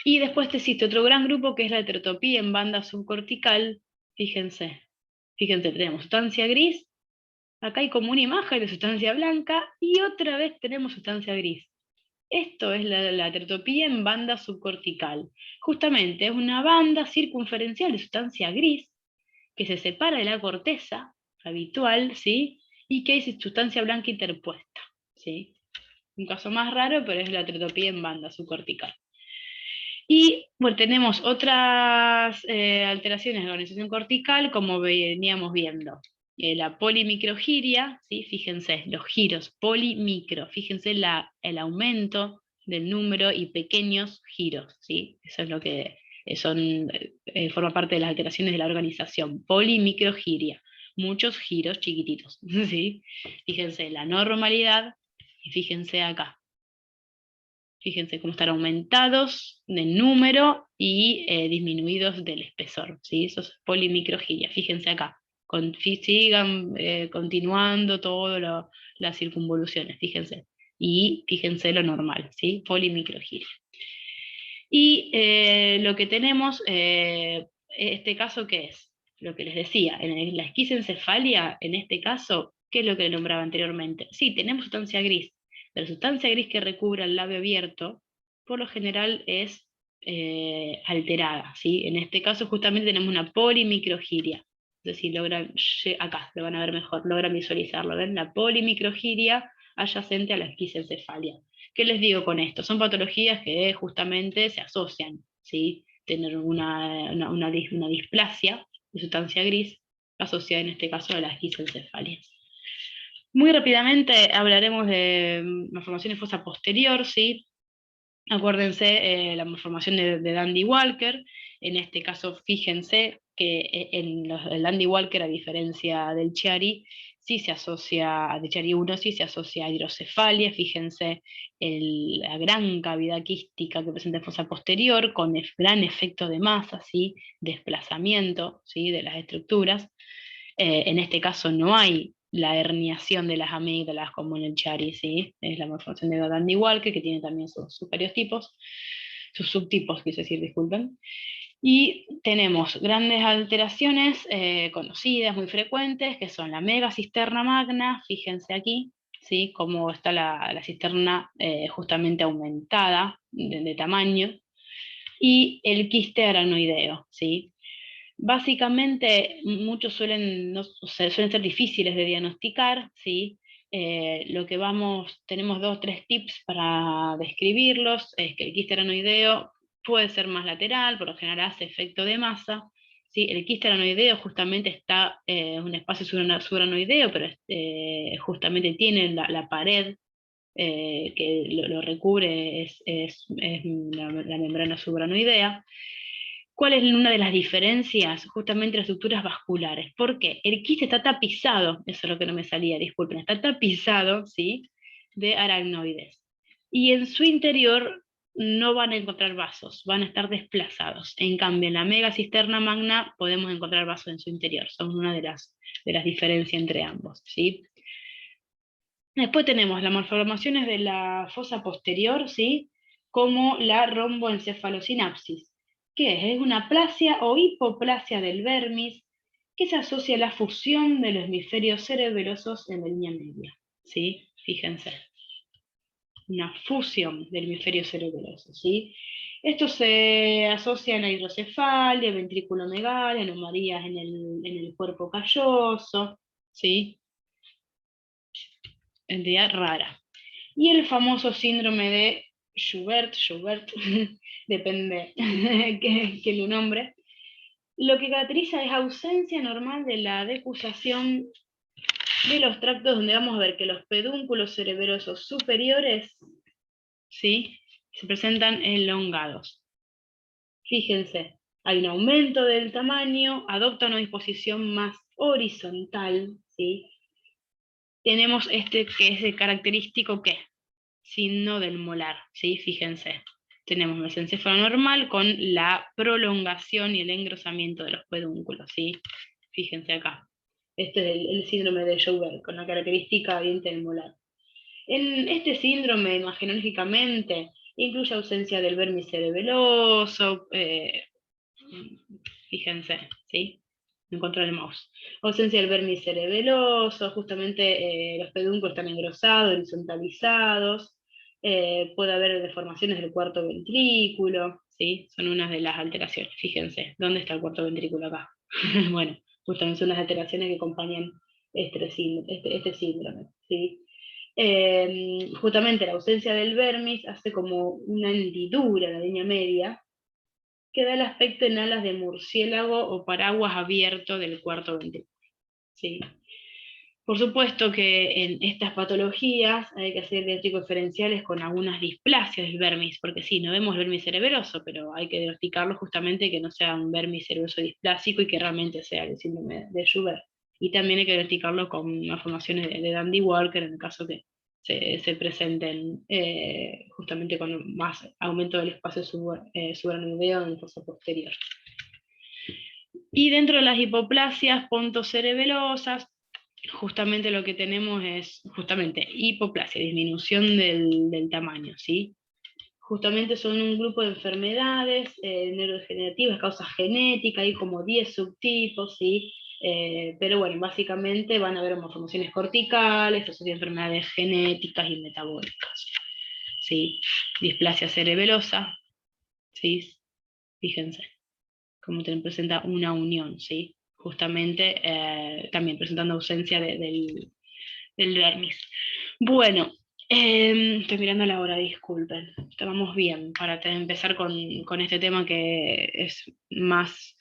Y después existe otro gran grupo que es la heterotopía en banda subcortical. Fíjense, fíjense, tenemos sustancia gris, acá hay como una imagen de sustancia blanca, y otra vez tenemos sustancia gris. Esto es la heterotopía en banda subcortical. Justamente es una banda circunferencial de sustancia gris que se separa de la corteza habitual, ¿sí? Y que hay sustancia blanca interpuesta, ¿sí? Un caso más raro, pero es la heterotopía en banda subcortical. Y bueno, tenemos otras alteraciones de organización cortical, como veníamos viendo. La polimicrogiria, ¿sí? Fíjense, los giros, polimicro, fíjense el aumento del número y pequeños giros, ¿sí? Eso es lo que forma parte de las alteraciones de la organización, polimicrogiria, muchos giros chiquititos, ¿sí? Fíjense la normalidad y fíjense acá. Fíjense cómo están aumentados de número y disminuidos del espesor, ¿sí? Eso es polimicrogiria. Fíjense acá, sigan continuando todas las circunvoluciones, fíjense. Y fíjense lo normal, ¿sí? Polimicrogiria. Y lo que tenemos, este caso, ¿qué es? Lo que les decía, en la esquisencefalia, en este caso, ¿qué es lo que nombraba anteriormente? Sí, tenemos sustancia gris. La sustancia gris que recubra el labio abierto, por lo general es alterada, ¿sí? En este caso justamente tenemos una polimicrogiria. No sé si logran, acá lo van a ver mejor, logran visualizarlo, ¿ven? La polimicrogiria adyacente a la esquisencefalia. ¿Qué les digo con esto? Son patologías que justamente se asocian, ¿sí? Tener una displasia de sustancia gris asociada en este caso a la esquisencefalia. Muy rápidamente hablaremos de malformaciones fosa posterior, ¿sí? Acuérdense la malformación de Dandy Walker. En este caso, fíjense que el Dandy Walker, a diferencia del Chiari, sí se asocia, de Chiari 1 sí se asocia a hidrocefalia. Fíjense la gran cavidad quística que presenta en fosa posterior, con el gran efecto de masa, ¿sí? Desplazamiento, ¿sí? De las estructuras. En este caso no hay la herniación de las amígdalas como en el Chiari, ¿sí? Es la malformación de Dandy Walker, que tiene también sus tipos, sus subtipos, quise decir, disculpen. Y tenemos grandes alteraciones conocidas, muy frecuentes, que son la megacisterna magna, fíjense aquí, ¿sí? Cómo está la cisterna justamente aumentada de tamaño, y el quiste aranoideo, ¿sí? Básicamente, muchos suelen ser difíciles de diagnosticar, ¿sí? lo que tenemos 2 o 3 tips para describirlos, es que el quiste aranoideo puede ser más lateral, por lo general hace efecto de masa. ¿Sí? El quiste aranoideo justamente está en un espacio subaranoideo, pero justamente tiene la pared que lo recubre, es la membrana subaranoidea. ¿Cuál es una de las diferencias? Justamente las estructuras vasculares. ¿Por qué? El quiste está tapizado, eso es lo que no me salía, disculpen, está tapizado, ¿sí?, de aracnoides. Y en su interior no van a encontrar vasos, van a estar desplazados. En cambio, en la megacisterna magna podemos encontrar vasos en su interior. Son una de las diferencias entre ambos, ¿sí? Después tenemos las malformaciones de la fosa posterior, ¿sí?, como la romboencefalosinapsis, que es una aplasia o hipoplasia del vermis que se asocia a la fusión de los hemisferios cerebelosos en la línea media. ¿Sí? Fíjense, una fusión del hemisferio cerebeloso. ¿Sí? Esto se asocia a la hidrocefalia, ventriculomegalia, anomalías en el cuerpo calloso, ¿sí? Entidad rara. Y el famoso síndrome de Joubert, depende que lo nombre, lo que caracteriza es ausencia normal de la decusación de los tractos, donde vamos a ver que los pedúnculos cerebelosos superiores, ¿sí?, se presentan elongados. Fíjense, hay un aumento del tamaño, adopta una disposición más horizontal, ¿sí? Tenemos que es el característico, ¿qué? Signo del molar, ¿sí? Fíjense, tenemos el mesencéfalo normal con la prolongación y el engrosamiento de los pedúnculos, ¿sí? Fíjense acá. Este es el síndrome de Joubert, con la característica diente del molar. En este síndrome, imagenológicamente, incluye ausencia del vermis cerebeloso, fíjense, ¿sí? Encontrar el mouse. Ausencia del vermis cerebeloso, justamente los pedúnculos están engrosados, horizontalizados, puede haber deformaciones del cuarto ventrículo, ¿sí? Son unas de las alteraciones. Fíjense, ¿dónde está el cuarto ventrículo acá? Bueno, justamente son las alteraciones que acompañan este síndrome, ¿sí? Justamente la ausencia del vermis hace como una hendidura en la línea media, que da el aspecto en alas de murciélago o paraguas abierto del cuarto ventrículo. ¿Sí? Por supuesto que en estas patologías hay que hacer diagnósticos diferenciales con algunas displasias del vermis, porque sí, no vemos vermis cerebeloso, pero hay que diagnosticarlo justamente que no sea un vermis cerebeloso displásico y que realmente sea el síndrome de Joubert. Y también hay que diagnosticarlo con malformaciones de Dandy Walker en el caso que se presenten justamente con más aumento del espacio subaranoideo en el fosa posterior. Y dentro de las hipoplasias pontocerebelosas, justamente lo que tenemos es justamente hipoplasia, disminución del tamaño, ¿sí? Justamente son un grupo de enfermedades neurodegenerativas, causas genéticas, hay como 10 subtipos, ¿sí? Pero bueno, básicamente van a haber malformaciones corticales, enfermedades genéticas y metabólicas, ¿sí? Displasia cerebelosa, ¿sí? Fíjense cómo presenta una unión, ¿sí? Justamente también presentando ausencia del vermis. Bueno, estoy mirando la hora, disculpen. Estábamos bien para empezar con este tema que es más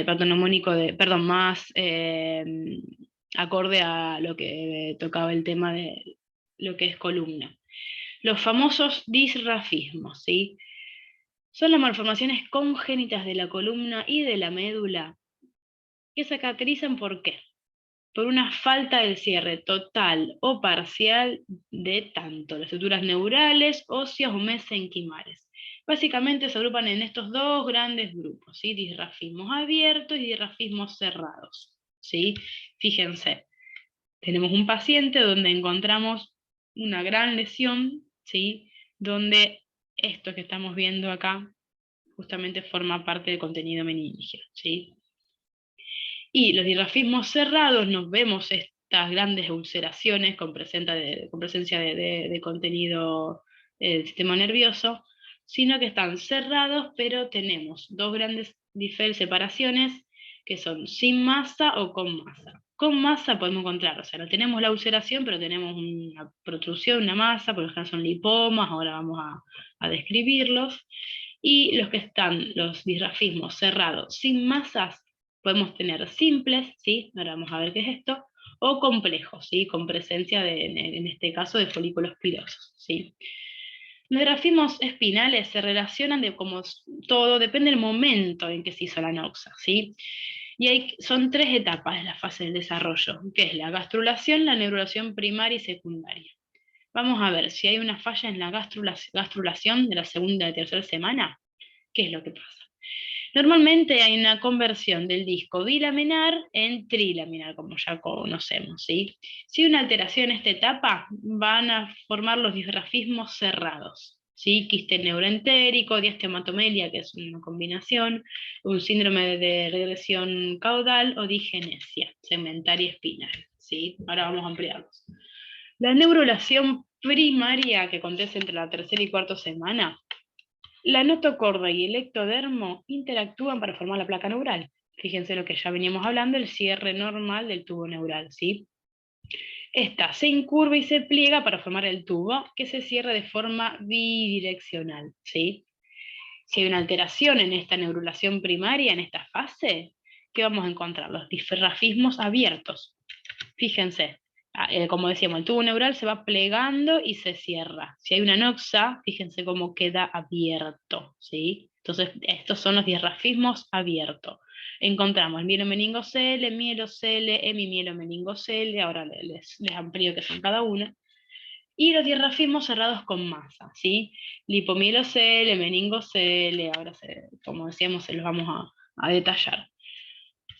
patognomónico, perdón, más acorde a lo que tocaba el tema de lo que es columna. Los famosos disrafismos, ¿sí? Son las malformaciones congénitas de la columna y de la médula que se caracterizan ¿por qué? Por una falta del cierre total o parcial de tanto las estructuras neurales, óseas o mesenquimales. Básicamente se agrupan en estos dos grandes grupos, ¿sí? Disrafismos abiertos y disrafismos cerrados, ¿sí? Fíjense, tenemos un paciente donde encontramos una gran lesión, ¿sí? Donde esto que estamos viendo acá justamente forma parte del contenido meningio, ¿sí? Y los disrafismos cerrados nos vemos estas grandes ulceraciones con presencia de contenido del sistema nervioso, sino que están cerrados, pero tenemos dos grandes separaciones que son sin masa o con masa. con masa podemos encontrar, o sea, no tenemos la ulceración, pero tenemos una protrusión, una masa, por ejemplo son lipomas, ahora vamos a describirlos. Y los que están, los disrafismos cerrados sin masas, podemos tener simples, ¿sí? Ahora vamos a ver qué es esto, o complejos, ¿sí? Con presencia, en este caso, de folículos pilosos, ¿sí? Los grafismos espinales se relacionan de como todo, depende del momento en que se hizo la noxa, ¿sí? Y son tres etapas de la fase del desarrollo, que es la gastrulación, la neurulación primaria y secundaria. Vamos a ver si hay una falla en la gastrulación de la segunda y tercera semana. ¿Qué es lo que pasa? Normalmente hay una conversión del disco bilaminar en trilaminar, como ya conocemos, ¿sí? Si hay una alteración en esta etapa, van a formar los disgrafismos cerrados, ¿sí? Quiste neuroentérico, diastematomelia, que es una combinación, un síndrome de regresión caudal o digenesia segmentaria espinal, ¿sí? Ahora vamos a ampliarlos. La neurulación primaria, que acontece entre la tercera y cuarta semana, la notocorda y el ectodermo interactúan para formar la placa neural. Fíjense lo que ya veníamos hablando, el cierre normal del tubo neural, ¿sí? Esta se incurva y se pliega para formar el tubo, que se cierra de forma bidireccional, ¿sí? Si hay una alteración en esta neurulación primaria, en esta fase, ¿qué vamos a encontrar? Los disrafismos abiertos. Fíjense, como decíamos, el tubo neural se va plegando y se cierra. Si hay una noxa, fíjense cómo queda abierto, ¿sí? Entonces, estos son los disrafismos abiertos. Encontramos el mielomeningocele, mielocele, hemimielоmeningocele, ahora les amplío qué son cada uno, y los disrafismos cerrados con masa, ¿sí? Lipomielocele, meningocele, ahora como decíamos, se los vamos a detallar.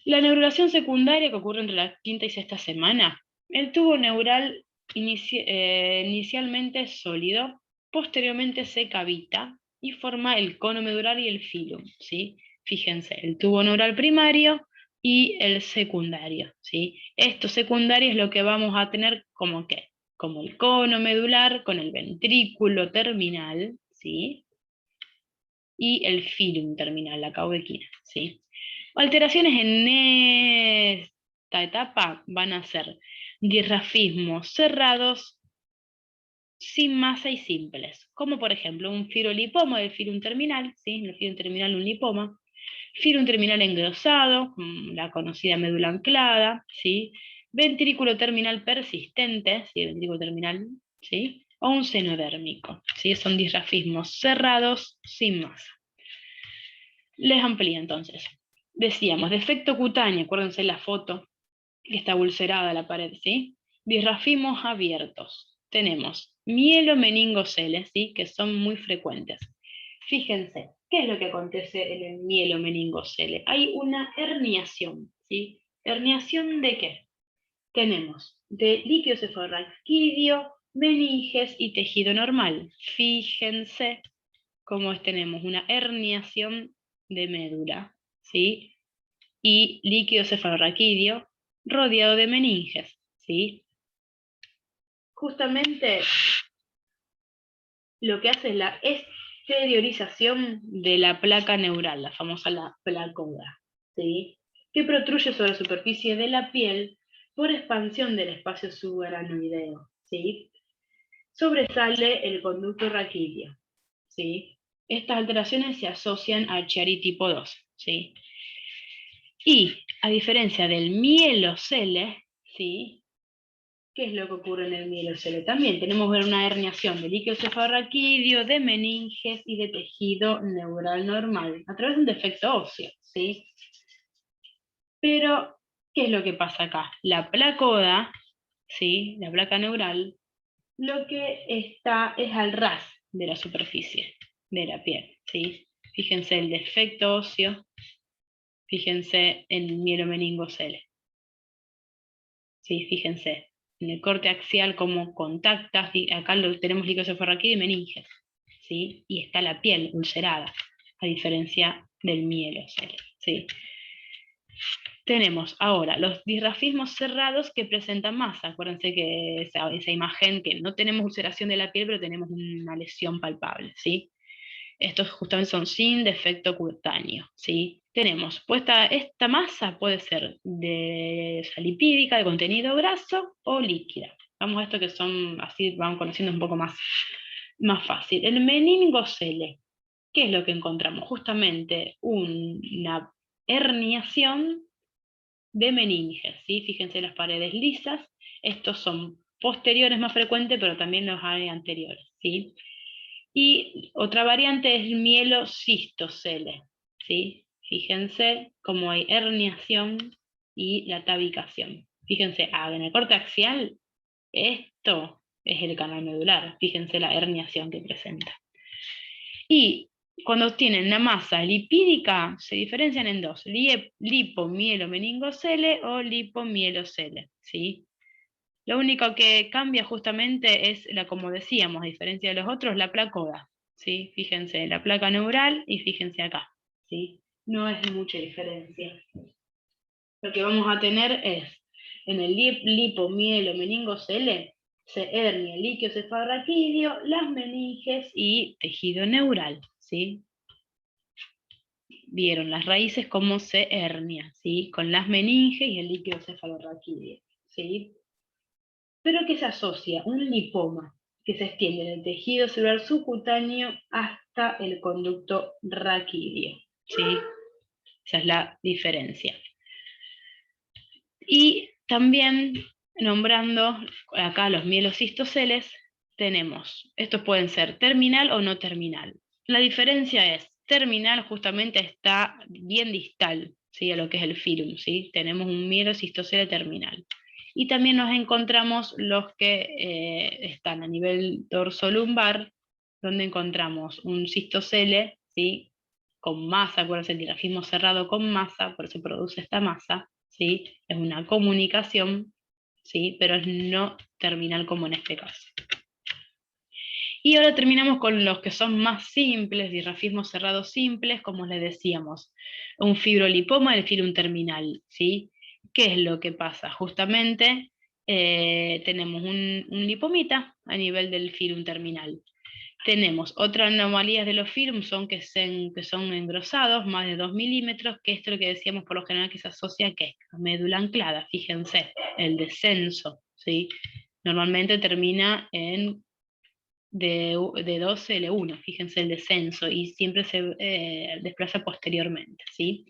La neurulación secundaria, que ocurre entre la quinta y sexta semana, el tubo neural inicialmente es sólido, posteriormente se cavita y forma el cono medular y el filum, ¿sí? Fíjense, el tubo neural primario y el secundario, ¿sí? Esto secundario es lo que vamos a tener como ¿qué? Como el cono medular con el ventrículo terminal, ¿sí? Y el filum terminal, la caudequina, ¿sí? Alteraciones en esta etapa van a ser disrafismos cerrados sin masa y simples, como por ejemplo un firolipoma del firum terminal, ¿sí? El firum terminal un lipoma, firum terminal engrosado, la conocida médula anclada, ¿sí? Ventrículo terminal persistente, ¿sí? El ventrículo terminal, ¿sí? O un seno dérmico, ¿sí? Son disrafismos cerrados sin masa. Les amplía entonces. Decíamos, defecto cutáneo, acuérdense la foto, que está ulcerada la pared, ¿sí? Disrafismos abiertos. Tenemos mielomeningoceles, ¿sí? Que son muy frecuentes. Fíjense, ¿qué es lo que acontece en el mielomeningocele? Hay una herniación, ¿sí? ¿Herniación de qué? Tenemos de líquido cefalorraquídeo, meninges y tejido normal. Fíjense cómo tenemos una herniación de médula, ¿sí? Y líquido cefalorraquídeo rodeado de meninges, ¿sí? Justamente lo que hace es la exteriorización de la placa neural, la famosa placoda, ¿sí? Que protruye sobre la superficie de la piel por expansión del espacio subaranoideo, ¿sí? Sobresale el conducto raquídeo, ¿sí? Estas alteraciones se asocian a Chiari tipo 2, ¿sí? Y a diferencia del mielocele, ¿sí? ¿Qué es lo que ocurre en el mielocele? También tenemos una herniación de líquido cefalorraquídeo, de meninges y de tejido neural normal, a través de un defecto óseo, ¿sí? Pero, ¿qué es lo que pasa acá? La placoda, ¿sí? La placa neural, lo que está es al ras de la superficie de la piel, ¿sí? Fíjense el defecto óseo, fíjense en el mielomeningocele. ¿Sí? Fíjense, en el corte axial como contacta, acá tenemos líquido cefalorraquídeo y meninges, ¿sí? Y está la piel ulcerada, a diferencia del mielocele, ¿sí? Tenemos ahora los disrafismos cerrados que presentan masa. Acuérdense que esa imagen que no tenemos ulceración de la piel, pero tenemos una lesión palpable, ¿sí? Estos justamente son sin defecto cutáneo, ¿sí? tenemos puesta esta masa, puede ser de lipídica, de contenido graso o líquida. Vamos a esto que son, así vamos conociendo un poco más fácil. El meningocele, ¿qué es lo que encontramos? Justamente una herniación de meninges, ¿sí? Fíjense las paredes lisas, estos son posteriores más frecuentes, pero también los hay anteriores, ¿sí? Y otra variante es el mielocistocele, ¿sí? Fíjense cómo hay herniación y la tabicación. Fíjense, en el corte axial, esto es el canal medular, fíjense la herniación que presenta. Y cuando tienen una masa lipídica, se diferencian en dos, lipomielommeningocele o lipomielocele, ¿sí? Lo único que cambia justamente es, como decíamos, a diferencia de los otros, la placoda, ¿sí? Fíjense, la placa neural y fíjense acá, ¿sí? No es mucha diferencia. Lo que vamos a tener es, en el lipomielommeningocele, se hernia el líquido cefalorraquídeo, las meninges y tejido neural, ¿sí? Vieron las raíces cómo se hernia, ¿sí? Con las meninges y el líquido cefalorraquídeo, ¿sí? Pero que se asocia un lipoma que se extiende en el tejido celular subcutáneo hasta el conducto raquídeo, ¿sí? Esa es la diferencia. Y también, nombrando acá los mielocistoceles, tenemos, estos pueden ser terminal o no terminal. La diferencia es, terminal justamente está bien distal, ¿sí? A lo que es el filum, ¿sí? Tenemos un mielocistocele terminal. Y también nos encontramos los que están a nivel dorsolumbar, donde encontramos un cistocele, ¿sí? Con masa, acuérdense, el grafismo cerrado con masa, por eso produce esta masa, ¿sí? Es una comunicación, ¿sí? Pero es no terminal como en este caso. Y ahora terminamos con los que son más simples, dirrafismos cerrados simples, como les decíamos, un fibrolipoma del filum terminal, ¿sí? ¿Qué es lo que pasa? Justamente tenemos un lipomita a nivel del filum terminal. Tenemos otras anomalías de los films, son que son engrosados, más de 2 milímetros, que esto es lo que decíamos por lo general que se asocia a médula anclada, fíjense, el descenso, ¿sí? Normalmente termina en de 2L1, fíjense el descenso, y siempre se desplaza posteriormente, ¿sí?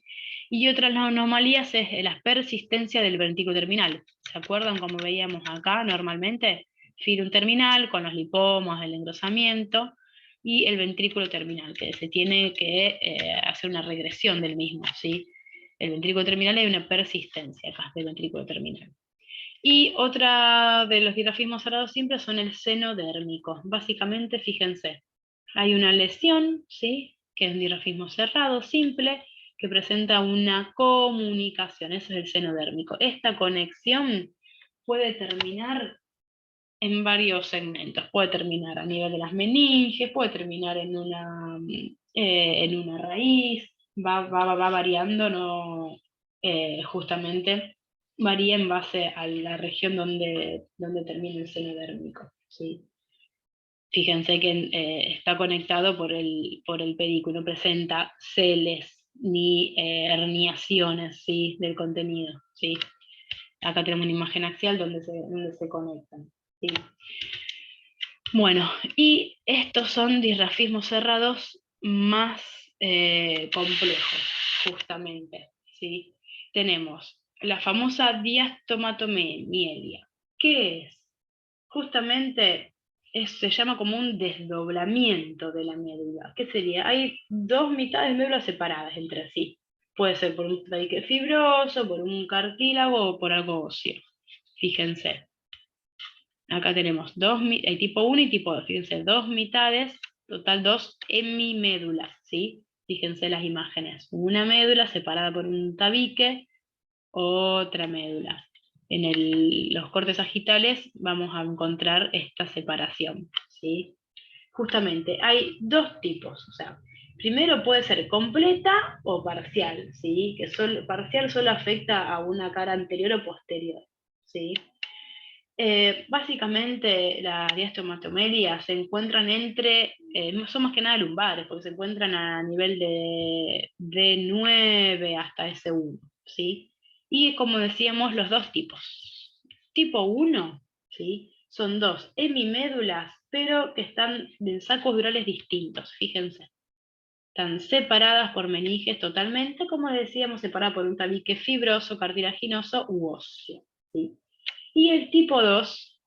Y otra de las anomalías es la persistencia del ventrículo terminal. ¿Se acuerdan como veíamos acá normalmente? Filum terminal con los lipomas, el engrosamiento, y el ventrículo terminal, que se tiene que hacer una regresión del mismo, ¿sí? El ventrículo terminal hay una persistencia acá del ventrículo terminal. Y otra de los dirrafismos cerrados simples son el seno dérmico. Básicamente, fíjense, hay una lesión, ¿sí? Que es un dirrafismo cerrado simple, que presenta una comunicación, eso es el seno dérmico. Esta conexión puede terminar en varios segmentos, puede terminar a nivel de las meninges, puede terminar en una raíz, va variando, no, justamente varía en base a la región donde termina el seno dérmico, ¿sí? Fíjense que está conectado por el pedículo, no presenta celes ni herniaciones, ¿sí? Del contenido, ¿sí? Acá tenemos una imagen axial donde se conectan, ¿sí? Bueno, y estos son dirrafismos cerrados más complejos, justamente, ¿sí? Tenemos la famosa diastomatomelia. ¿Qué es? Justamente se llama como un desdoblamiento de la médula. ¿Qué sería? Hay dos mitades de médula separadas entre sí. Puede ser por un tabique fibroso, por un cartílago o por algo óseo. Fíjense. Acá tenemos hay tipo 1 y tipo 2. Fíjense, dos mitades, total 2 hemimédulas, ¿sí? Fíjense las imágenes. Una médula separada por un tabique, otra médula. En los cortes sagitales vamos a encontrar esta separación, ¿sí? Justamente, hay dos tipos, o sea, primero puede ser completa o parcial, ¿sí? Que parcial solo afecta a una cara anterior o posterior, ¿sí? Básicamente las diastomatomelias se encuentran entre, no son más que nada lumbares, porque se encuentran a nivel de D9 hasta S1, ¿sí? Y como decíamos, los dos tipos. Tipo 1, ¿sí? Son dos hemimédulas, pero que están en sacos durales distintos, fíjense. Están separadas por meninges totalmente, como decíamos, separadas por un tabique fibroso, cartilaginoso u óseo, ¿sí? Y el tipo 2,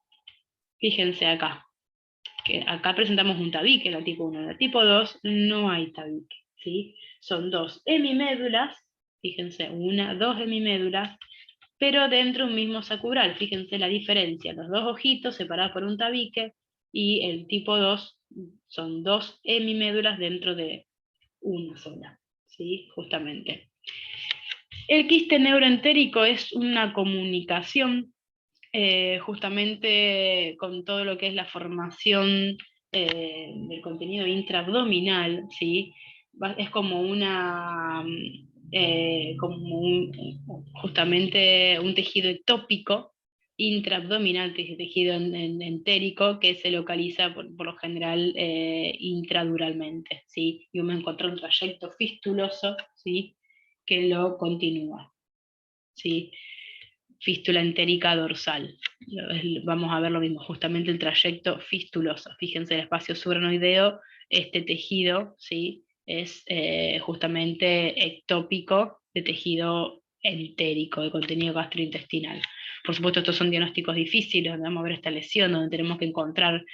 fíjense acá, que acá presentamos un tabique, la tipo 1. En la tipo 2 no hay tabique, ¿sí? Son dos hemimédulas, fíjense, dos hemimédulas, pero dentro de un mismo sacubral. Fíjense la diferencia, los dos ojitos separados por un tabique, y el tipo 2 son dos hemimédulas dentro de una sola, ¿sí? Justamente. El quiste neuroentérico es una comunicación justamente con todo lo que es la formación del contenido intraabdominal, ¿sí? Es como justamente un tejido ectópico intraabdominal, tejido entérico, que se localiza por lo general intraduralmente, ¿sí? Y uno encuentra un trayecto fistuloso, ¿sí? Que lo continúa, ¿sí? Fístula entérica dorsal. Vamos a ver lo mismo, justamente el trayecto fistuloso. Fíjense el espacio subranoideo, este tejido, ¿sí? Es justamente ectópico de tejido entérico, de contenido gastrointestinal. Por supuesto, estos son diagnósticos difíciles, donde vamos a ver esta lesión, donde tenemos que encontrar,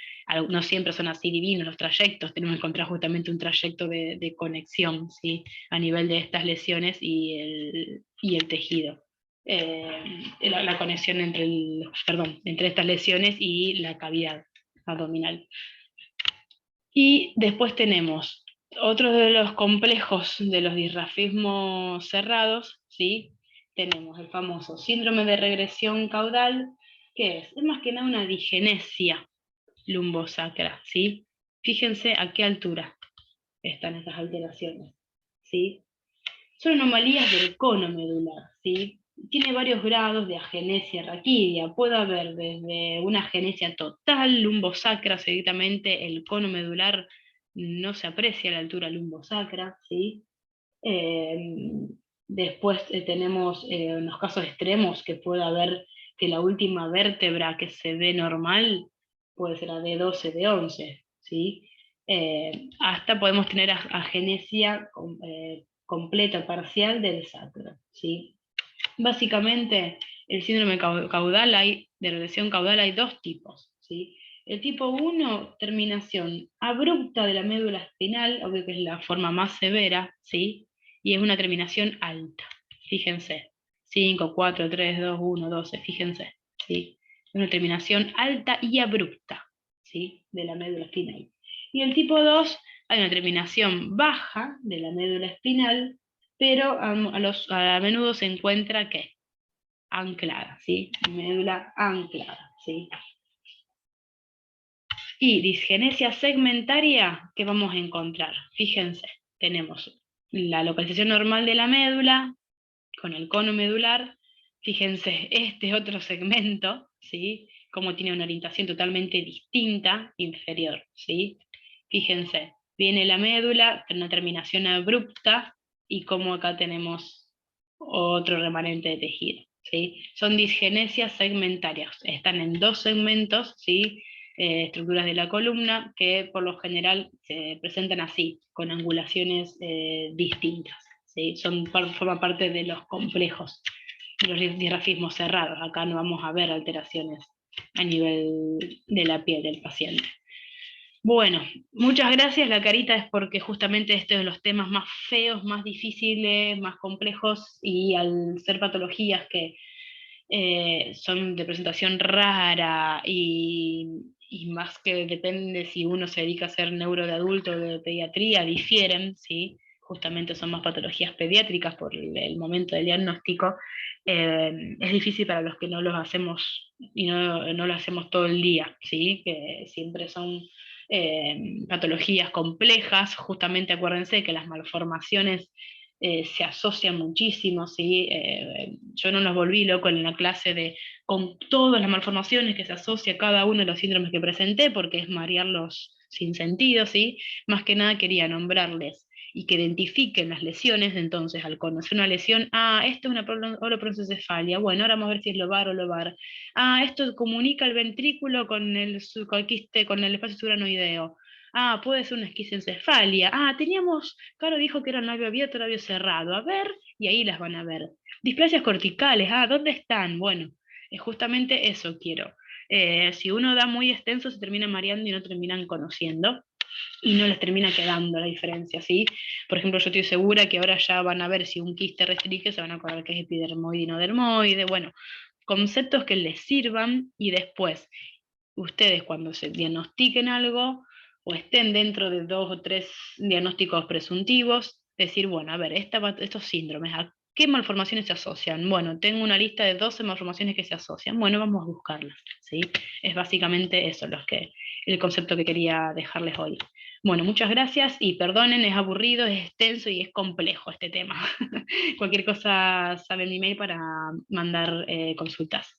no siempre son así divinos los trayectos, tenemos que encontrar justamente un trayecto de conexión, ¿sí? A nivel de estas lesiones y el tejido. La conexión entre estas lesiones y la cavidad abdominal. Y después tenemos otro de los complejos de los disrafismos cerrados, ¿sí? Tenemos el famoso síndrome de regresión caudal, que es más que nada una digenesia lumbosacra, ¿sí? Fíjense a qué altura están estas alteraciones, ¿sí? Son anomalías del cono medular, ¿sí? Tiene varios grados de agenesia raquídea. Puede haber desde una agenesia total, lumbosacra, directamente el cono medular no se aprecia a la altura lumbosacra, ¿sí? Eh, Después tenemos en los casos extremos que puede haber que la última vértebra que se ve normal puede ser la D12, D11, ¿sí? Hasta podemos tener agenesia completa, parcial del sacro, ¿sí? Básicamente, el síndrome caudal de regresión caudal hay dos tipos, ¿sí? El tipo 1, terminación abrupta de la médula espinal, obvio que es la forma más severa, ¿sí? Y es una terminación alta, fíjense, 5, 4, 3, 2, 1, 12, fíjense, ¿sí? Es una terminación alta y abrupta, ¿sí? De la médula espinal. Y el tipo 2, hay una terminación baja de la médula espinal, pero a menudo se encuentra ¿qué? Anclada, ¿sí? Médula anclada, ¿sí? Y disgenesia segmentaria, ¿qué vamos a encontrar? Fíjense, tenemos la localización normal de la médula con el cono medular. Fíjense, este otro segmento, ¿sí? Como tiene una orientación totalmente distinta, inferior, ¿sí? Fíjense, viene la médula, una terminación abrupta, y como acá tenemos otro remanente de tejido, ¿sí? Son disgenesias segmentarias, están en dos segmentos, ¿sí? Estructuras de la columna que por lo general se presentan así, con angulaciones distintas, ¿sí? Forman parte de los complejos, de los disrafismos cerrados. Acá no vamos a ver alteraciones a nivel de la piel del paciente. Bueno, muchas gracias. La carita es porque justamente este es de los temas más feos, más difíciles, más complejos, y al ser patologías que son de presentación rara y más que depende si uno se dedica a ser neuro de adulto o de pediatría, difieren, ¿sí? Justamente son más patologías pediátricas por el momento del diagnóstico. Es difícil para los que no los hacemos y no lo hacemos todo el día, ¿sí? Que siempre son patologías complejas. Justamente acuérdense que las malformaciones se asocian muchísimo, ¿sí? Yo no los volví loco en la clase con todas las malformaciones que se asocia a cada uno de los síndromes que presenté, porque es marearlos sin sentido, ¿sí? Más que nada quería nombrarles y que identifiquen las lesiones. Entonces, al conocer una lesión, esto es una holoprosencefalia, bueno, ahora vamos a ver si es lobar o lobar. Esto comunica el ventrículo con el quiste, con el espacio subranoideo. Puede ser una esquisencefalia. Teníamos, Caro dijo que era labio abierto, labio cerrado. A ver, y ahí las van a ver. Displasias corticales, ¿dónde están? Bueno, justamente eso quiero. Si uno da muy extenso, se termina mareando y no terminan conociendo y no les termina quedando la diferencia, ¿sí? Por ejemplo, yo estoy segura que ahora ya van a ver si un quiste restringe, se van a acordar que es epidermoide y no dermoide, bueno, conceptos que les sirvan y después ustedes cuando se diagnostiquen algo o estén dentro de 2 o 3 diagnósticos presuntivos, decir, bueno, a ver, estos síndromes, ¿a qué malformaciones se asocian? Bueno, tengo una lista de 12 malformaciones que se asocian, bueno, vamos a buscarlas, ¿sí? Es básicamente eso el concepto que quería dejarles hoy. Bueno, muchas gracias y perdonen, es aburrido, es extenso y es complejo este tema. Cualquier cosa saben mi mail para mandar consultas.